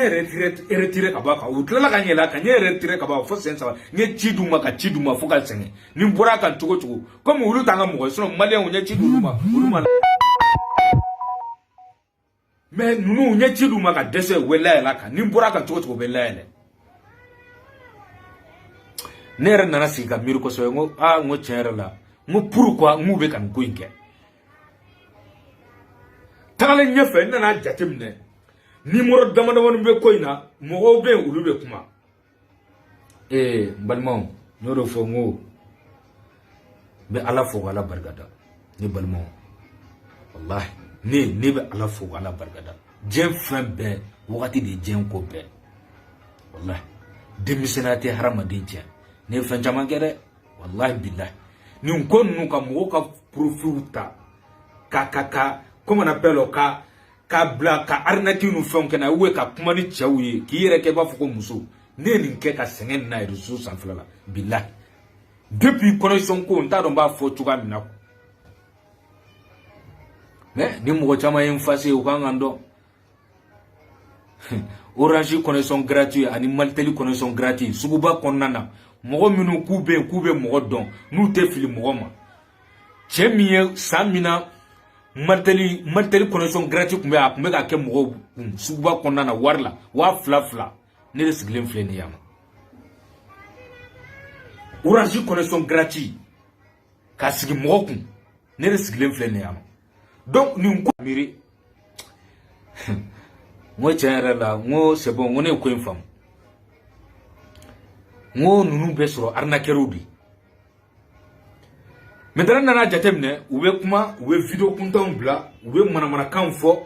retiré ka bɔ a kan. U tilala ka n yɛlɛ a kan, n ye retiré ka bɔ a kan fo sen 3. N ye ci d'u ma ka ci d'u ma fo ka sɛgɛn. Ni n bɔra a kan cogo cogo, comme olu t'an ka mɔgɔ ye, sinon maliyɛnw n ye ci d'olu ma, olu ma. Mais ninnu n ye ci d'u ma ka dɛsɛ u bɛ layɛlɛ a kan. Ni n bɔra a kan cogo cogo u bɛ layɛlɛ. Ne yɛrɛ nana sigi ka miiri kosɛbɛ, n ko n ko tiɲɛ yɛrɛ la, n ko pourquoi n k'u bɛ ka nin ko in kɛ. Tagalen ɲɛfɛ n nana jateminɛ. Numéro damadamanin bɛ ko in na, mɔgɔw bɛ yen olu bɛ kuma. N balimaw, n y'o de fɔ n ko n bɛ Ala fo k'Ala barikada. Ne balimaw, wallahi ne bɛ Ala fo k'Ala barikada. Diɲɛ fɛn bɛɛ wagati de ye diɲɛ ko bɛɛ. Wallahi denmisɛnniya tɛ hadamaden tiɲɛ. Ne ye fɛn caman kɛ dɛ, wallahi billahi. Nin ko ninnu ka mɔgɔw ka profil ta ka comment on appelle ka ka bla ka arnaque nu fɛnw kɛ na ou ka kuma ni cɛw ye k'i yɛrɛ kɛ b'a fɔ ko muso ne nin kɛ ka sɛgɛn na réseau sanfɛla la billahi depuis connexion ko n t'a dɔn b'a fɔ cogoya min na mais ni mɔgɔ caman ye n face u kan kan dɔn Orange connexion gratuit ani Maltel connexion gratuit suguba kɔnɔna na mɔgɔ minnu k'u bɛ mɔgɔ dɔn n'u tɛ fili mɔgɔ ma cɛ min ye san min na Maltel connexion gratuit tun bɛ a tun bɛ ka kɛ mɔgɔw kun suguba kɔnɔna na wari la 2000 ne de sigilen filɛ nin yan Orange connexion gratuit ka sigi mɔgɔ kun ne de sigilen filɛ nin yan donc nin ko miiri ngo tiɲɛ yɛrɛ la ngo c'est bon ngo ne ko in faamu ngo nunu bɛ sɔrɔ arnaqueur de maintenant nana jateminɛ u bɛ kuma u bɛ vidéo kuntanw bila u bɛ manamanakan fɔ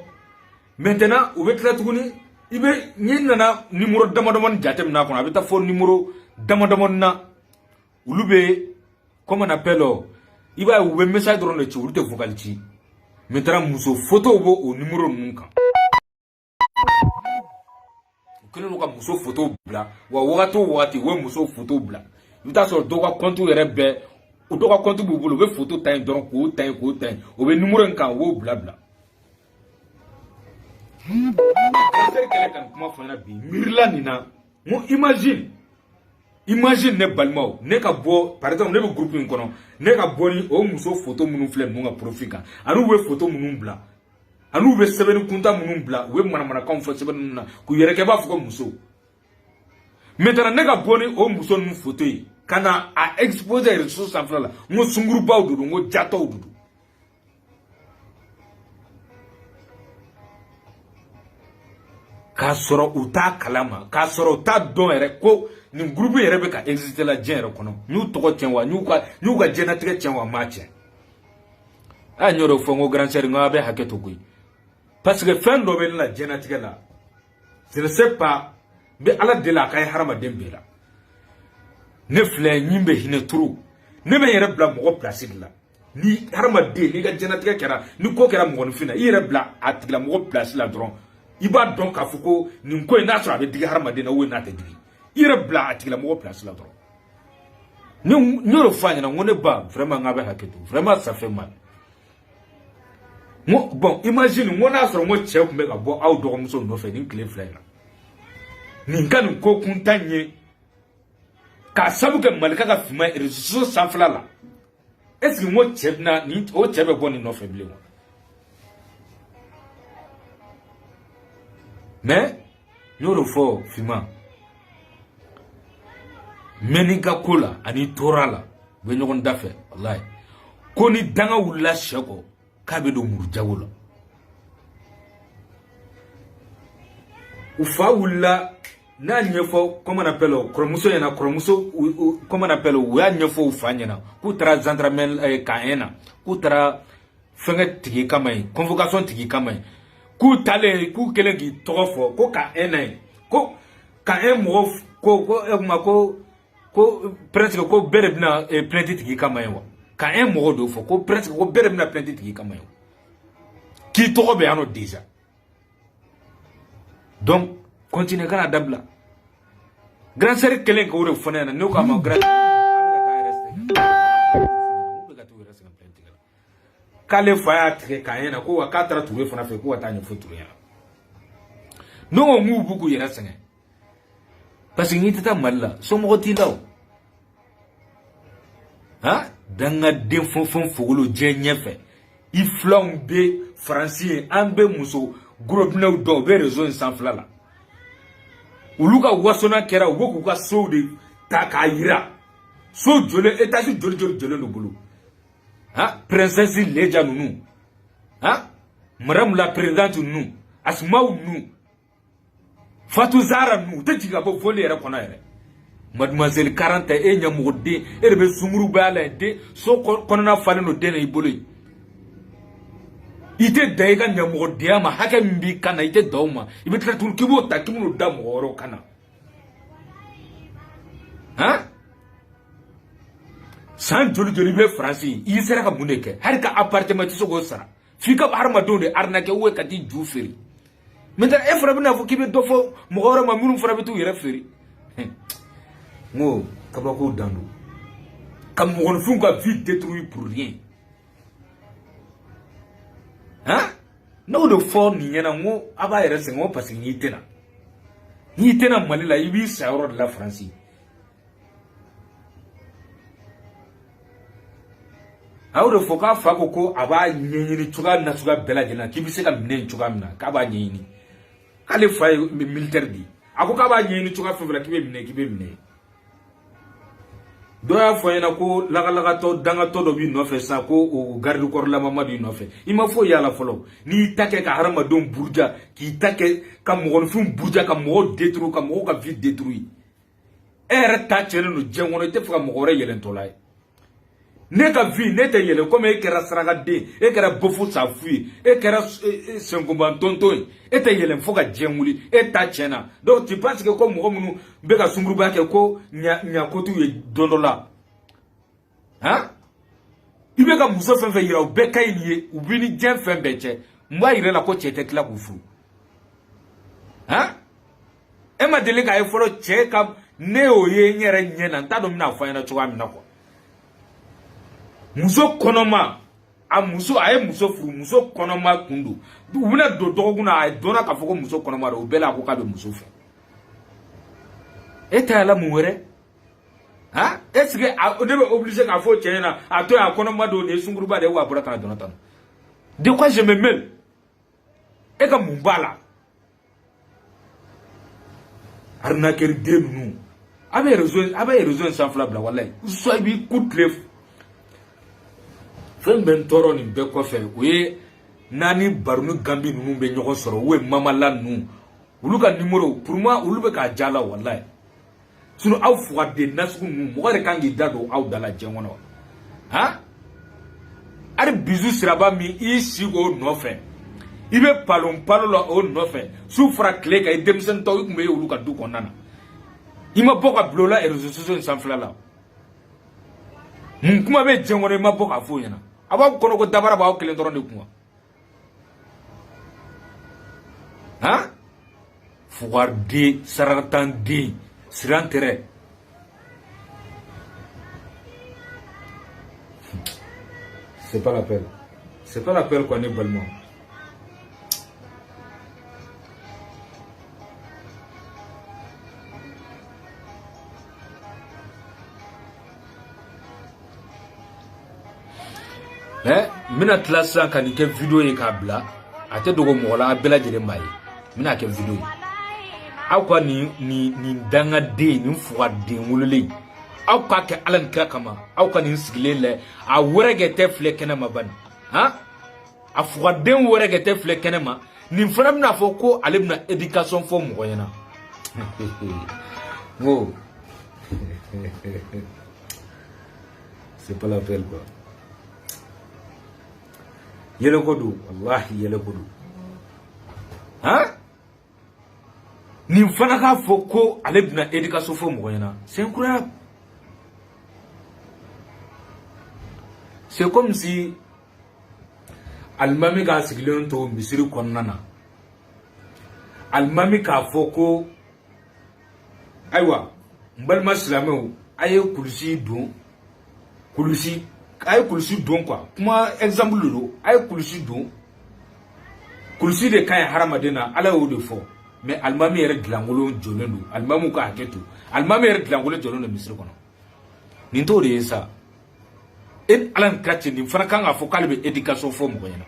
maintenant u bɛ tila tuguni i bɛ ɲɛ nana numéro damadamani jateminɛ a kɔnɔ a bɛ taa fɔ numéro damadamani na olu bɛ comment on appelle i b'a ye u bɛ message dɔrɔn de ci olu tɛ vocal ci maintenant muso photo b'o o numéro ninnu kan kelen ka muso photo bla wa wagati o wagati we muso photo bla i bɛ taa sɔrɔ dɔw ka compte yɛrɛ bɛɛ o dɔw ka compte b'u bolo u bɛ photo ta yen dɔrɔn k'o ta yen o bɛ numéro in kan o b'o bila kɛlɛ kan kuma fɔ n ɲɛna bi miirila nin na n ko imagine ne balimaw ne ka bɔ par exemple ne bɛ groupe in kɔnɔ ne ka bɔ ni o muso photo minnu filɛ ninnu ka profil kan ani u bɛ photo minnu bila ani u bɛ sɛbɛnni kuntan minnu bila u bɛ manamanakanw fɔ sɛbɛnni ninnu na k'u yɛrɛ kɛ b'a fɔ ko muso maintenant ne ka bɔ ni o muso ninnu photo ye ka na a exposer réseau sanfɛla la n ko sungurubaw de don n ko jatɔw de don k'a sɔrɔ u t'a kalama k'a sɔrɔ u t'a dɔn yɛrɛ ko nin groupe yɛrɛ bɛ ka exister la diɲɛ yɛrɛ kɔnɔ n'u tɔgɔ tiɲɛ wa n'u ka diɲɛnatigɛ tiɲɛ wa m'a tiɲɛ a y'o de fɔ n ko grand sœur n ko a bɛ hakɛ to koyi parce que fɛn dɔ bɛ ne la diɲɛnatigɛ la je ne sais pas n bɛ ala deli a ka ye hadamaden bɛɛ la ne filɛ ɲin bɛ hinɛ turu ne bɛ n yɛrɛ bila mɔgɔ place de la ni hadamaden n'i ka diɲɛnatigɛ kɛra ni ko kɛra mɔgɔninfin na i yɛrɛ bila a tigilamɔgɔ place la dɔrɔn i b'a dɔn k'a fɔ ko nin ko in n'a sɔrɔ a bɛ digi hadamaden na ou n'a tɛ digi i yɛrɛ bila a tigilamɔgɔ place la dɔrɔn n y'o de fɔ a ɲɛna n ko ne ba vraiment n k'a bɛ hakɛ to vraiment ça fait mal n ko bon imagine n ko n'a sɔrɔ n ko cɛ tun bɛ ka bɔ aw dɔgɔmuso nɔfɛ nin tile fila in na nin ka nin ko kuntan ye k'a sabu kɛ malika ka finma réseau sanfɛla la est ce que n ko cɛ bɛna nin o cɛ bɛ bɔ nin nɔfɛ bilen wa mais n y'o de fɔ finma mɛnni ka ko la ani tora la u bɛ ɲɔgɔn da fɛ walayi ko ni danga wulila sɛ kɔ k'a bɛ don murujago la u fa wulila n'a ɲɛfɔ comment on appelle kɔrɔmuso ɲɛna kɔrɔmuso comment on appelle u y'a ɲɛfɔ u fa ɲɛna k'u taara gendarmerie K1 na k'u taara fɛngɛ tigi kama ye convocation tigi kama ye k'u talen k'u kɛlen k'i tɔgɔ fɔ ko K1 na ye ko K1 mɔgɔ ko presque ko bɛɛ de bɛna plainte tigi kama ye wa K1 mɔgɔ dɔw fɔ ko presque ko bɛɛ de bɛna plainte tigi kama ye k'i tɔgɔ bɛ yan nɔ déjà donc continue kana dabila grand sœur kelen ko de fɔ ne ɲɛna ne ko a ma grand k'ale fa y'a tigɛ K1 na ko wa k'a taara Ture fana fɛ ko ka taa ɲɛfɔ Ture ɲɛna ne ko m'u b'u k'u yɛrɛ sɛgɛn parce que n'i tɛ taa Mali la somɔgɔ t'i la o han dangaden fɛn fogolo diɲɛ ɲɛfɛ i filanw bɛ Faransi ye an bɛ muso gorobinɛw dɔn u bɛ réseau in sanfɛla la olu ka wasona kɛra u bɛ k'u ka sow de ta k'a yira so jɔlen étage joli jɔlen do bolo han princesse Leja ninnu han madame la présidente ninnu Asmaw ninnu Fatou Zahra ninnu u tɛ jigin ka bɔ foli yɛrɛ kɔnɔ yɛrɛ mademoiselle 40 e ɲɛmɔgɔden e de bɛ sunkuru bɛ a la den so kɔnɔna falen do den na i bolo ye i tɛ da i ka ɲɛmɔgɔdenya ma hakɛ min b'i kan na i tɛ da o ma i bɛ tila tuguni k'i b'o ta k'i b'o da mɔgɔ wɛrɛw kan na han san joli i bɛ Faransi i sera ka mun de kɛ hali ka appartement tɛ se k'o sara fika armadon de arnaque ou ka di ju feri maintenant e fara bina fo kibe do fo mo wara ma munu fara bitu yere feri ngo kabako dandu kam mo gon fun ka vie détruit pour rien hein no do fo ni nyana ngo aba yere se ngo parce que ni tena mali la ibi sa euro de la France awre fo ka fa ko aba nyenyini tuga na tuga bela jena ki bi se ka minen tuga mina ka ba nyenyini kale fa militaire di ako ka ba nyenyini tuga fa bela ki be minen do ya fo yana ko laga to danga to do bi no fe sa ko o garde corps la mamadu no fe ima fo yala folo ni take ka harama don burja ki take ka mo fun burja ka mo détruire ka mo ka vie détruire er ta chene no jengono te fa mo gore yelen to lay ne ka vie ne te yele comme e kera saraga de e kera bofu sa fui e kera sengomban tonto e te yele fo ka jenguli e ta chena donc tu penses que comme mo munu be ka sunguru ba ke ko nya ko tu ye dondola hein ibe ka muso fen fen yira o be kay lié ou bini jen fen be che mwa yire la ko chete kla ku fu hein e ma dele ka e folo che ka ne o ye nyere nyena ntado mina fa yana chwa mina ko muso konoma a muso aye muso furu muso konoma kundu wuna do doguna ay dona ka foko muso konoma do bela ko ka be muso fe eta la muwere ha est-ce que on est obligé ka fo chena a to ya konoma do ne sunguruba de wa burata dona tan de quoi je me mêle e ka mumbala arna ker de nous abe raison sans flabla wallahi so bi coutle fen ben toro ni be ko fe we nani barnu gambi nunu be nyogo soro we mamala nu ulu ka numéro pour moi ulu be ka jala wallahi sunu aw fuwa de nasku nu mo re kangi dado aw dala jengono ha ari bizu siraba mi isi go no fe ibe palon la o no fe sufra clé ka demsen to ku me ulu ka du konana ima boka blola e réseaux sociaux sans flala kuma be jengono ma boka fo yana aba kono ko dabara ba o kelen doron de kuma hein pouvoir de saratan de sirantere c'est pas l'appel qu'on est balmo mina tlasa kan ke video e ka bla ate dogo mola bela jere mai mina ke video akwa ni danga de ni fuwa de ngulule akwa ke alan kra kama akwa ni sigilele a worege te flekena maban ha a fuwa de worege te flekena ma ni fana mina fo ko alebna education fo mo yana mo c'est pas la peine quoi. Yele kodu wallahi yele kodu ha ni fana ka foko alebna education fo mo yana c'est incroyable c'est comme si almami ka sigilon to misiri konnana almami ka foko aywa mbal maslamo aye kulsi don kulsi ay kulsi don quoi kuma exemple lo ay kulsi don kulsi de kay haramadena ala o de fo mais almami yere glangolo jolendo almamu ka haketu almami yere glangolo jolendo misri kono ninto de ça et alan kratche ni fana kan afo kalbe education fo mo yana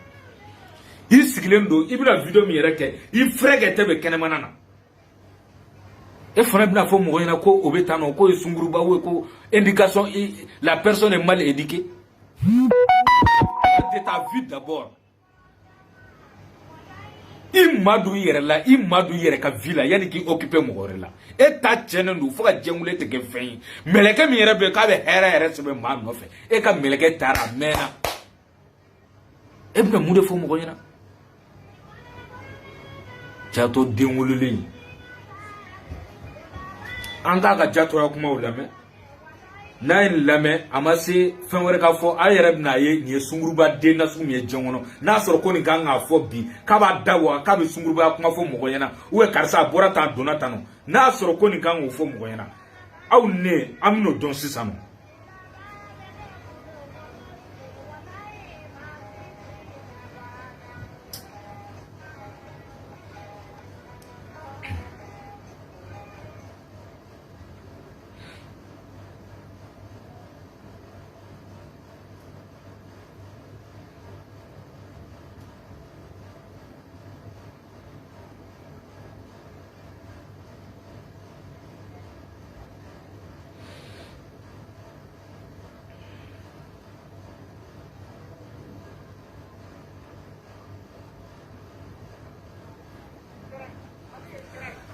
il siglendo ibina video mi yere ke il frege tebe kenemanana e fana bina fo mo yana ko obetano ko sunguru ba we ko indication la personne est mal éduquée de ta vie d'abord imadu yere ka villa yani ki occuper mo gorela e ta chene ndu fo ka jengule te ke fen meleke mi yere be ka be here sebe ma no fe e ka meleke tara mena e bna mu de fo mo gorela jato dengulule anga ka jato ya kuma ulame n'a ye lamɛn a ma se fɛn wɛrɛ ka fɔ a yɛrɛ bɛna ye nin ye sunguruba den nasugu min ye diɲɛ kɔnɔ n'a sɔrɔ ko nin kan k'a fɔ bi k'a b'a da wa k'a bɛ sunguruba kuma fɔ mɔgɔ ɲɛna karisa a bɔra tan a donna tan nɔ n'a sɔrɔ ko nin kan k'o fɔ mɔgɔ ɲɛna aw ne an bɛn'o dɔn sisan nɔ.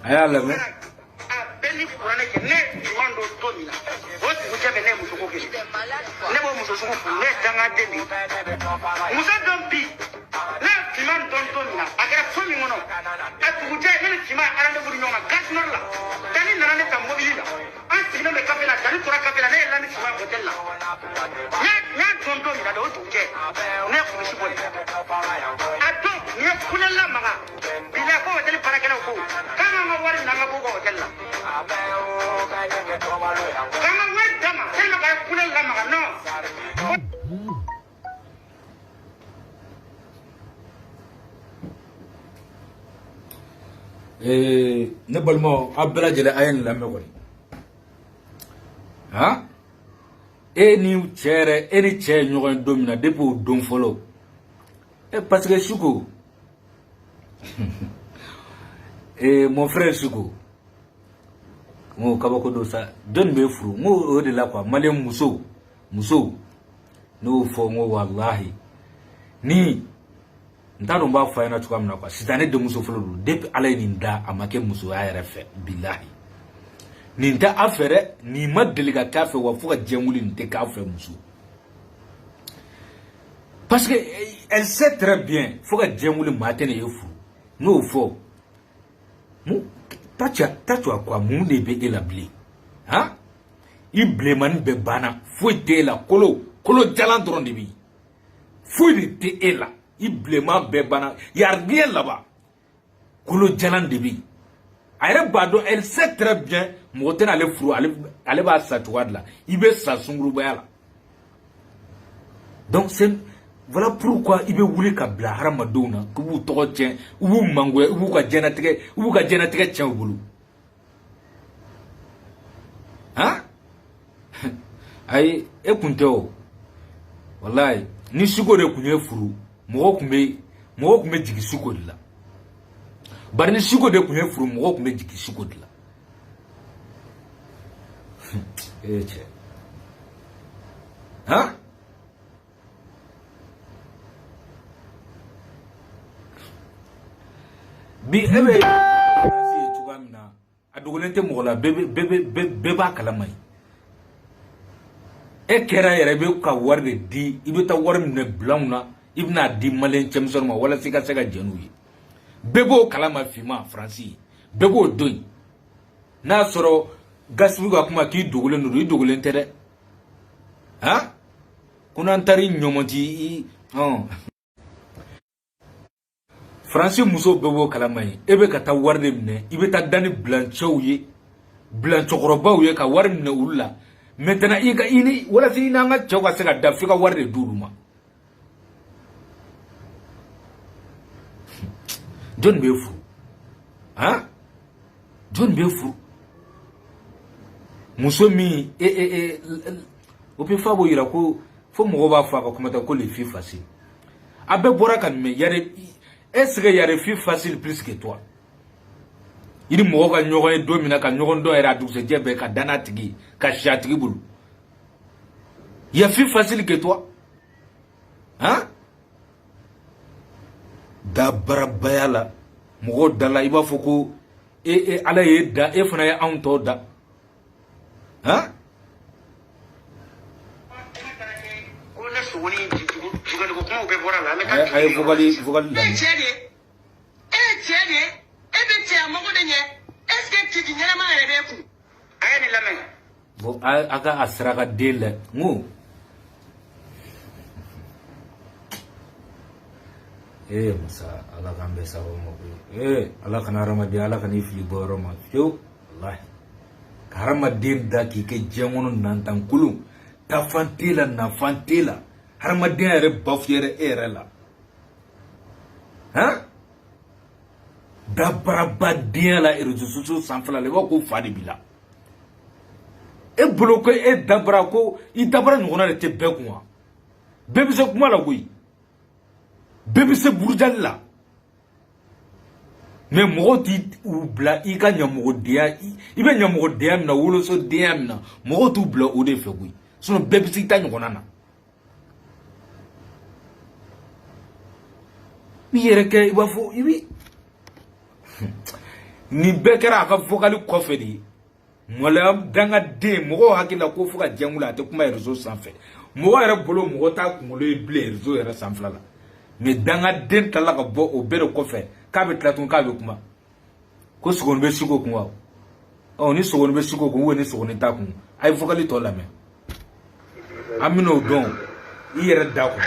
Aya la me beli kurane ke ne mando tomina woti kujebe ne musuko ke ne bo musuko ku ne tanga deni musa dompi ne timan don tomina agara fomi ngono atu kuje ne tima arande buri nyoma gasnor la tani nana ne tambo bilila an tima me kapela tani tora kapela ne la ne tima hotel la nya don tomina do kuje ne ku musuko atu ne kunella maga bila ko hotel para kana ko ne balmo abela jele ayen la me woni ha eni chere eni che nyogon domina depo don folo parce que Chouko mon frère Chouko mo kabako do sa don me furu mo o de la quoi malien muso no fo mo wallahi ni ntano mba fa na tukam na kwa sitane de muso fulu depuis alay ni nda amake muso ya refe billahi ni nda afere ni madeliga kafe wa fuka jenguli nte kafe muso parce que elle sait très bien fuka jenguli matene yefu no fo mu tacha kwa mu de be elabli ha i bleman be bana fo te la kolo jalan dron de bi fo te ela i blema be bana y'a rien là-bas kolo jalan de bi ayre bado elle sait très bien moten ale furu ale ba sa tuwa la i be sa sunguru bayala donc c'est voilà pourquoi il veut wuli ka bla haramadona ku bu to tien u bu mangwe u bu ka jenatige tien bulu hein ay e kunto wallahi ni Chouko de kunye furu mo ko me jigi Chouko la bar ni Chouko de kunye furu mo ko me jigi Chouko la che hein bi ebe si tugamina adugulente mogola bebe ba kalamai e kera yere be ka warde di ibita warm ne blauna ibna di malen chemson ma wala sika jenu yi bebo kalama fima franci bebo doy na soro gasbu ga kuma ki dugulente de ha kuna ntari nyomonti Francis muso bebo kalamai ebe kata warde mne ibeta dani blanchou ye blanchokoroba ye ka warde mne ulla maintenant iga ini wala si nanga choka sega dafika warde duruma John befu hein John befu muso mi opi fabo yira ko fo mo ba fa ko mata ko les filles faciles abe bora kan me yare. Est-ce qu'il y a des filles faciles plus que toi? Il m'a dit que tu domina ka nyogon do era dukse jebe ka danatigi ka shatigi bulu. Il y a filles faciles que toi? Hein? Da barabayala mogo dala iba foko ala ye da e fana ye anto da. Hein? Ay vogali la bon aga asraka dele ngo musa ala kan be sawo mo ala kana ramadi ala kan ifli boro ma yo wallahi haramadin da ki ke jengono nan tan kulu ta fantila na fantila haramadin yare bafyere la ha da barabadin la irjusu sanfala le ko fadi bila e bloko e dabra ko I dabra ngona le te bekwa bebe se kuma la koyi bebe se burjalla mais mogo ti ubla I ka nyamogo dia I be nyamogo dia na wolo so dia na mogo tu ubla o de fe koyi sono bebe se ta ngona na mi yere ke iba fo ibi ni bekera ka fokali kofedi mola danga de mogo hakila ko fuka jangula te kuma rezo sanfe mogo yere bolo mogo ta kumulo ible rezo yere sanflala mais danga den tala ka bo o bere kofe ka be tlatun ka be kuma ko sugon be siko kuma o ni sugon be siko kuma we ni sugon ta kuma ay fokali to la me amino don I yere da ko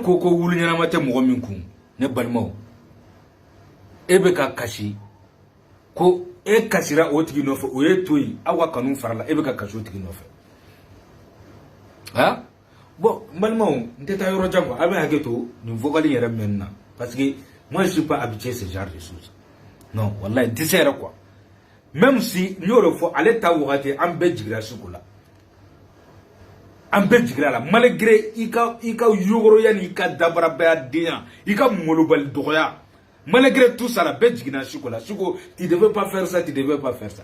Koko wulu nyana mate mogo min kun ne balmaw ebe ka kashi ko e kasira o tigi no fo o ye toyi awa kanun farala ebe ka kashi o tigi no fo ha bon balmaw ndeta yoro jango abe haketo ni vogali yere menna parce que moi je suis pas habitué ce genre de choses non wallahi disere quoi même si nyoro fo ale ta wogate ambe jigra sukula ambe jigra la malgré ika yogoro yani ika dabara ba dia ika molobal doya malgré tout ça la be jigna sukula suko tu devais pas faire ça tu devais pas faire ça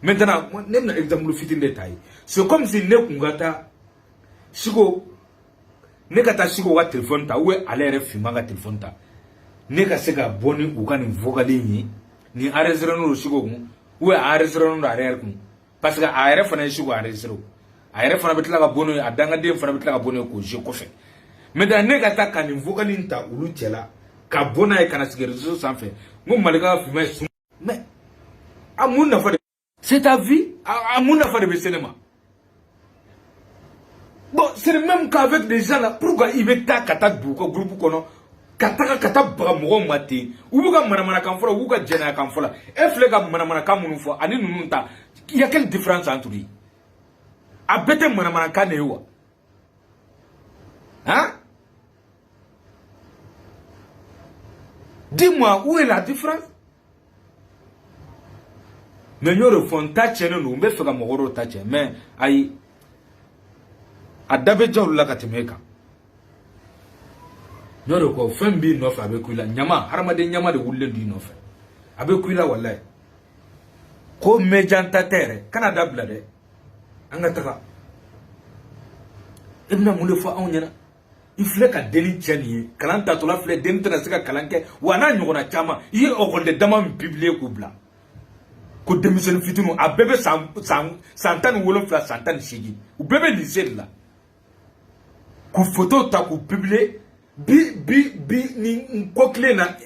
maintenant nem na exemple fitin détail c'est comme si ne kungata suko ne kata suko wa téléphone ta ou ale ref manga téléphone ta ne ka seka boni u kan vogali ni enregistrer no suko ou enregistrer no arrière kun parce que arrière fana suko enregistrer ayere fana betla ka bono adanga dem fana betla ka bono ko je ko fe mais da ne ka ta kan vocal ta ulu tela ka bona e kana sigere so sanfe ngom malika fi mais amuna fa c'est ta vie amuna fa de cinéma bon c'est le même qu'avec des gens là pourquoi il veut ta kata du ko groupe kono kata ba mo mate ubuga manamana kan fola ubuga jena kan fola e fle ka manamana kan munu fo ani nunu ta il y a quelle différence entre eux a bete manamana kane wa hein dis-moi où est la différence mais nous refont tâche nous me fait ka mogoro tâche mais ay adabe jawlu la katemeka nous ko fembi no fa be kuila nyama haramade nyama de wulle di no fa abe kuila wallahi ko mejanta tere kana dabla de anga taka ibna mule fo awnyana ifle ka deni chani kalanta to la fle deni tana sika kalanke wana nyogona chama yi okonde dama biblique ko bla ko demisen fitinu abebe santan wolo fla santan shigi u bebe lycée la ku photo ta ku publier bi ni ko clé na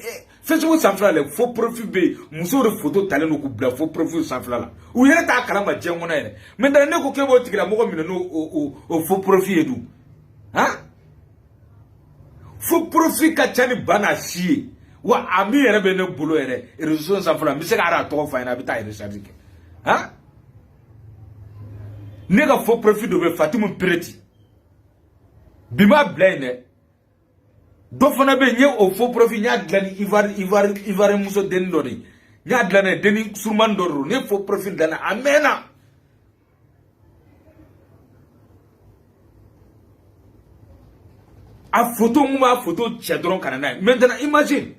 Facebook sanfla le faux profil be muso de photo talen no ku bla faux profil sanfla la u yere ta kala ma jengo na yere mais dans ne ko ke bo tigira mo ko mi no o faux profil edu hein faux profil ka chani bana si wa ami yere be ne bolo yere réseau sanfla mi se ka ara to fa ina bi ta recharge ke hein ne ka faux profil do be Fatima Pereti bima blaine do fana be nye o faux profil nya glani ivar muso den dori nya glane deni surman doro ne faux profil dana amena a photo muma photo chedron kanana maintenant imagine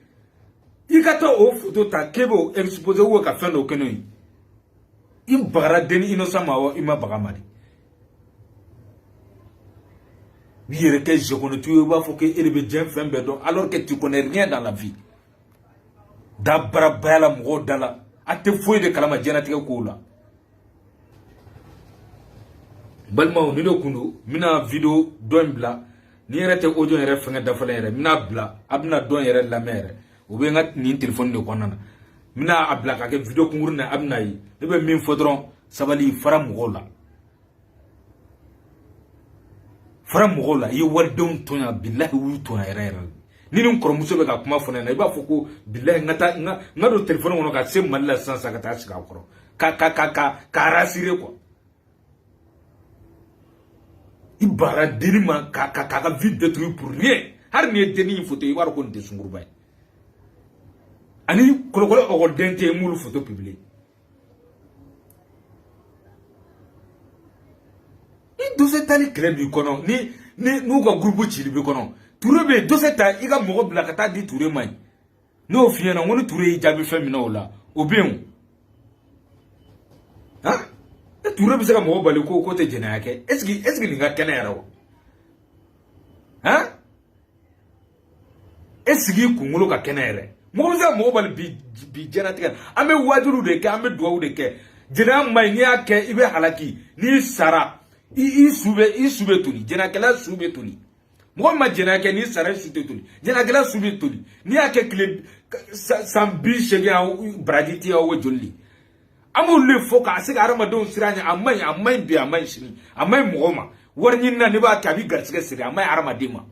ikato o photo ta kebo exposé wo ka fendo kenoi imbara deni innocent mawo ima bagamari Bire que je connais tu vas faut que elle be bien fait bedon alors que tu connais rien dans la vie. Dabra bala mo dala ate foi de kalama jenati ko la. Balma ni do kundu mina video don bla ni rete audio yere fanga da fala yere mina bla abna don yere la mere ou be ngat ni téléphone de konana mina abla ka ke video kungurna abna yi be min fodron sabali faram gola. Fara mogola yi wardon tonya billahi wu tonya yere ni nin koromuso be ka kuma fona na iba foko billahi ngado telephone wono ka se malla sansa ka ta shiga koro ka rasire ko ibara dirima ka vide détruit pour rien har ni teni photo yi war ko nte sunguru bay ani kolokolo o dente mulu photo publier dossier tali club du kono ni nous ka groupe chili bi kono touré be dossier ta iga mogo bla kata di touré mai no fiye na ngoni touré jabi femina ola obien hein touré bi saka mogo bale ko te jena yake est-ce que linga kena yaro hein est-ce que kungulo ka kena yare mogo saka mogo bale bi jena tika ame wajuru de ke ame duwa de ke jena mai ni ake ibe halaki ni sara I sube tuli jenakela sube tuli mo ma jenake ni sara sube tuli jenakela sube tuli ni ake kle sambi shege braditi o jolli amu le foka asiga arama don siranya amay bi amay shini amay mogoma warnyin na ni ba ka bi garsiga siri amay arama dima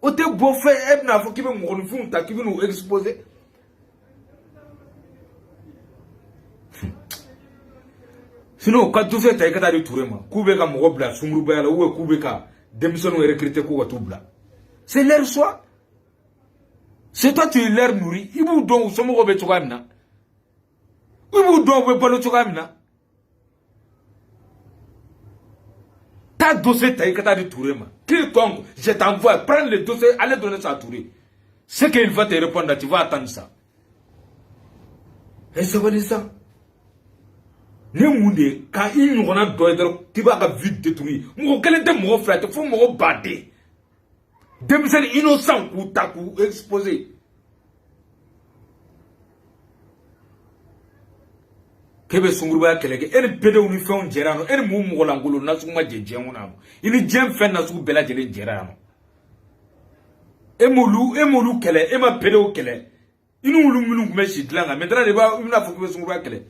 o te bo fe ebna fo kibe mo fun ta kibe no exposer Sinon, quand tu fais ta école de tourement, Koubeka Mogobla, Sumrubala, ou Koubeka, Demson ou recruté Kouatoubla. C'est leur choix. C'est toi tu es l'air nourri. Ils vous donnent son mot de Chogamna. Ils vous donnent pas le Chogamna. Ta dossier ta école de tourement. Quiconque, je t'envoie, prends le dossier, allez donner ça à Touré. Ce qu'il va te répondre, tu vas attendre ça. Et ça va dire ça. Ne munde ka in ngona doydro tiba ka vide détruit mo kelente mo frère fo mo badé demisen innocent ku taku exposé kebe sunguruba kelege en pedo ni fon jerano en mo mo langolo na suma jejenuna ini jem fen na su bela jele jerano emolu kele ema pedo kele inu wulu munu meshi dlanga medra de ba ina fo kebe sunguruba kele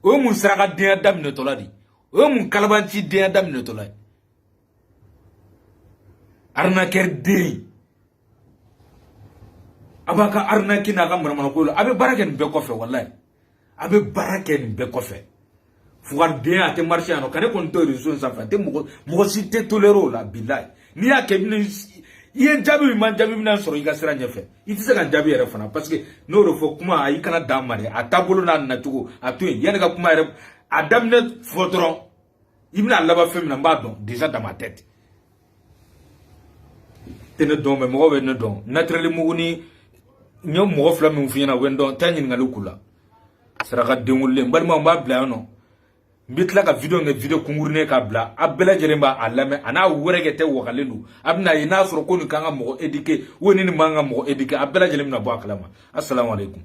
o mun saraka den adam ne toladi o mun kalabanci den adam ne toladi arnaqueur den abaka arnaki na ga marmana ko abe baraken be ko fe wallahi abe baraken be ko fe fuar den ate marché ano kane kon to réseau sa fa te mo si te tolero la billahi ni ya ke ni yen jabi man jabi nan soro iga sira nyefe iti se kan jabi yere fana parce que no refo kuma ay kana damare atabulu nan na tugo atuin yen ga kuma yere adamne fotron ibna laba femina mbadon déjà dans ma tête tene don me mo we ne don naturellement muguni nyom mo flam mu fina wendo tanyin ngalukula sara dengulle mbalma mbabla no mitla ka video kungurne ka bla abela jelemba alame ana worege wokalelu abna ina soro ko ni kanga mo edike woni ni manga mo edike abela jelemna bo aklama assalamu alaikum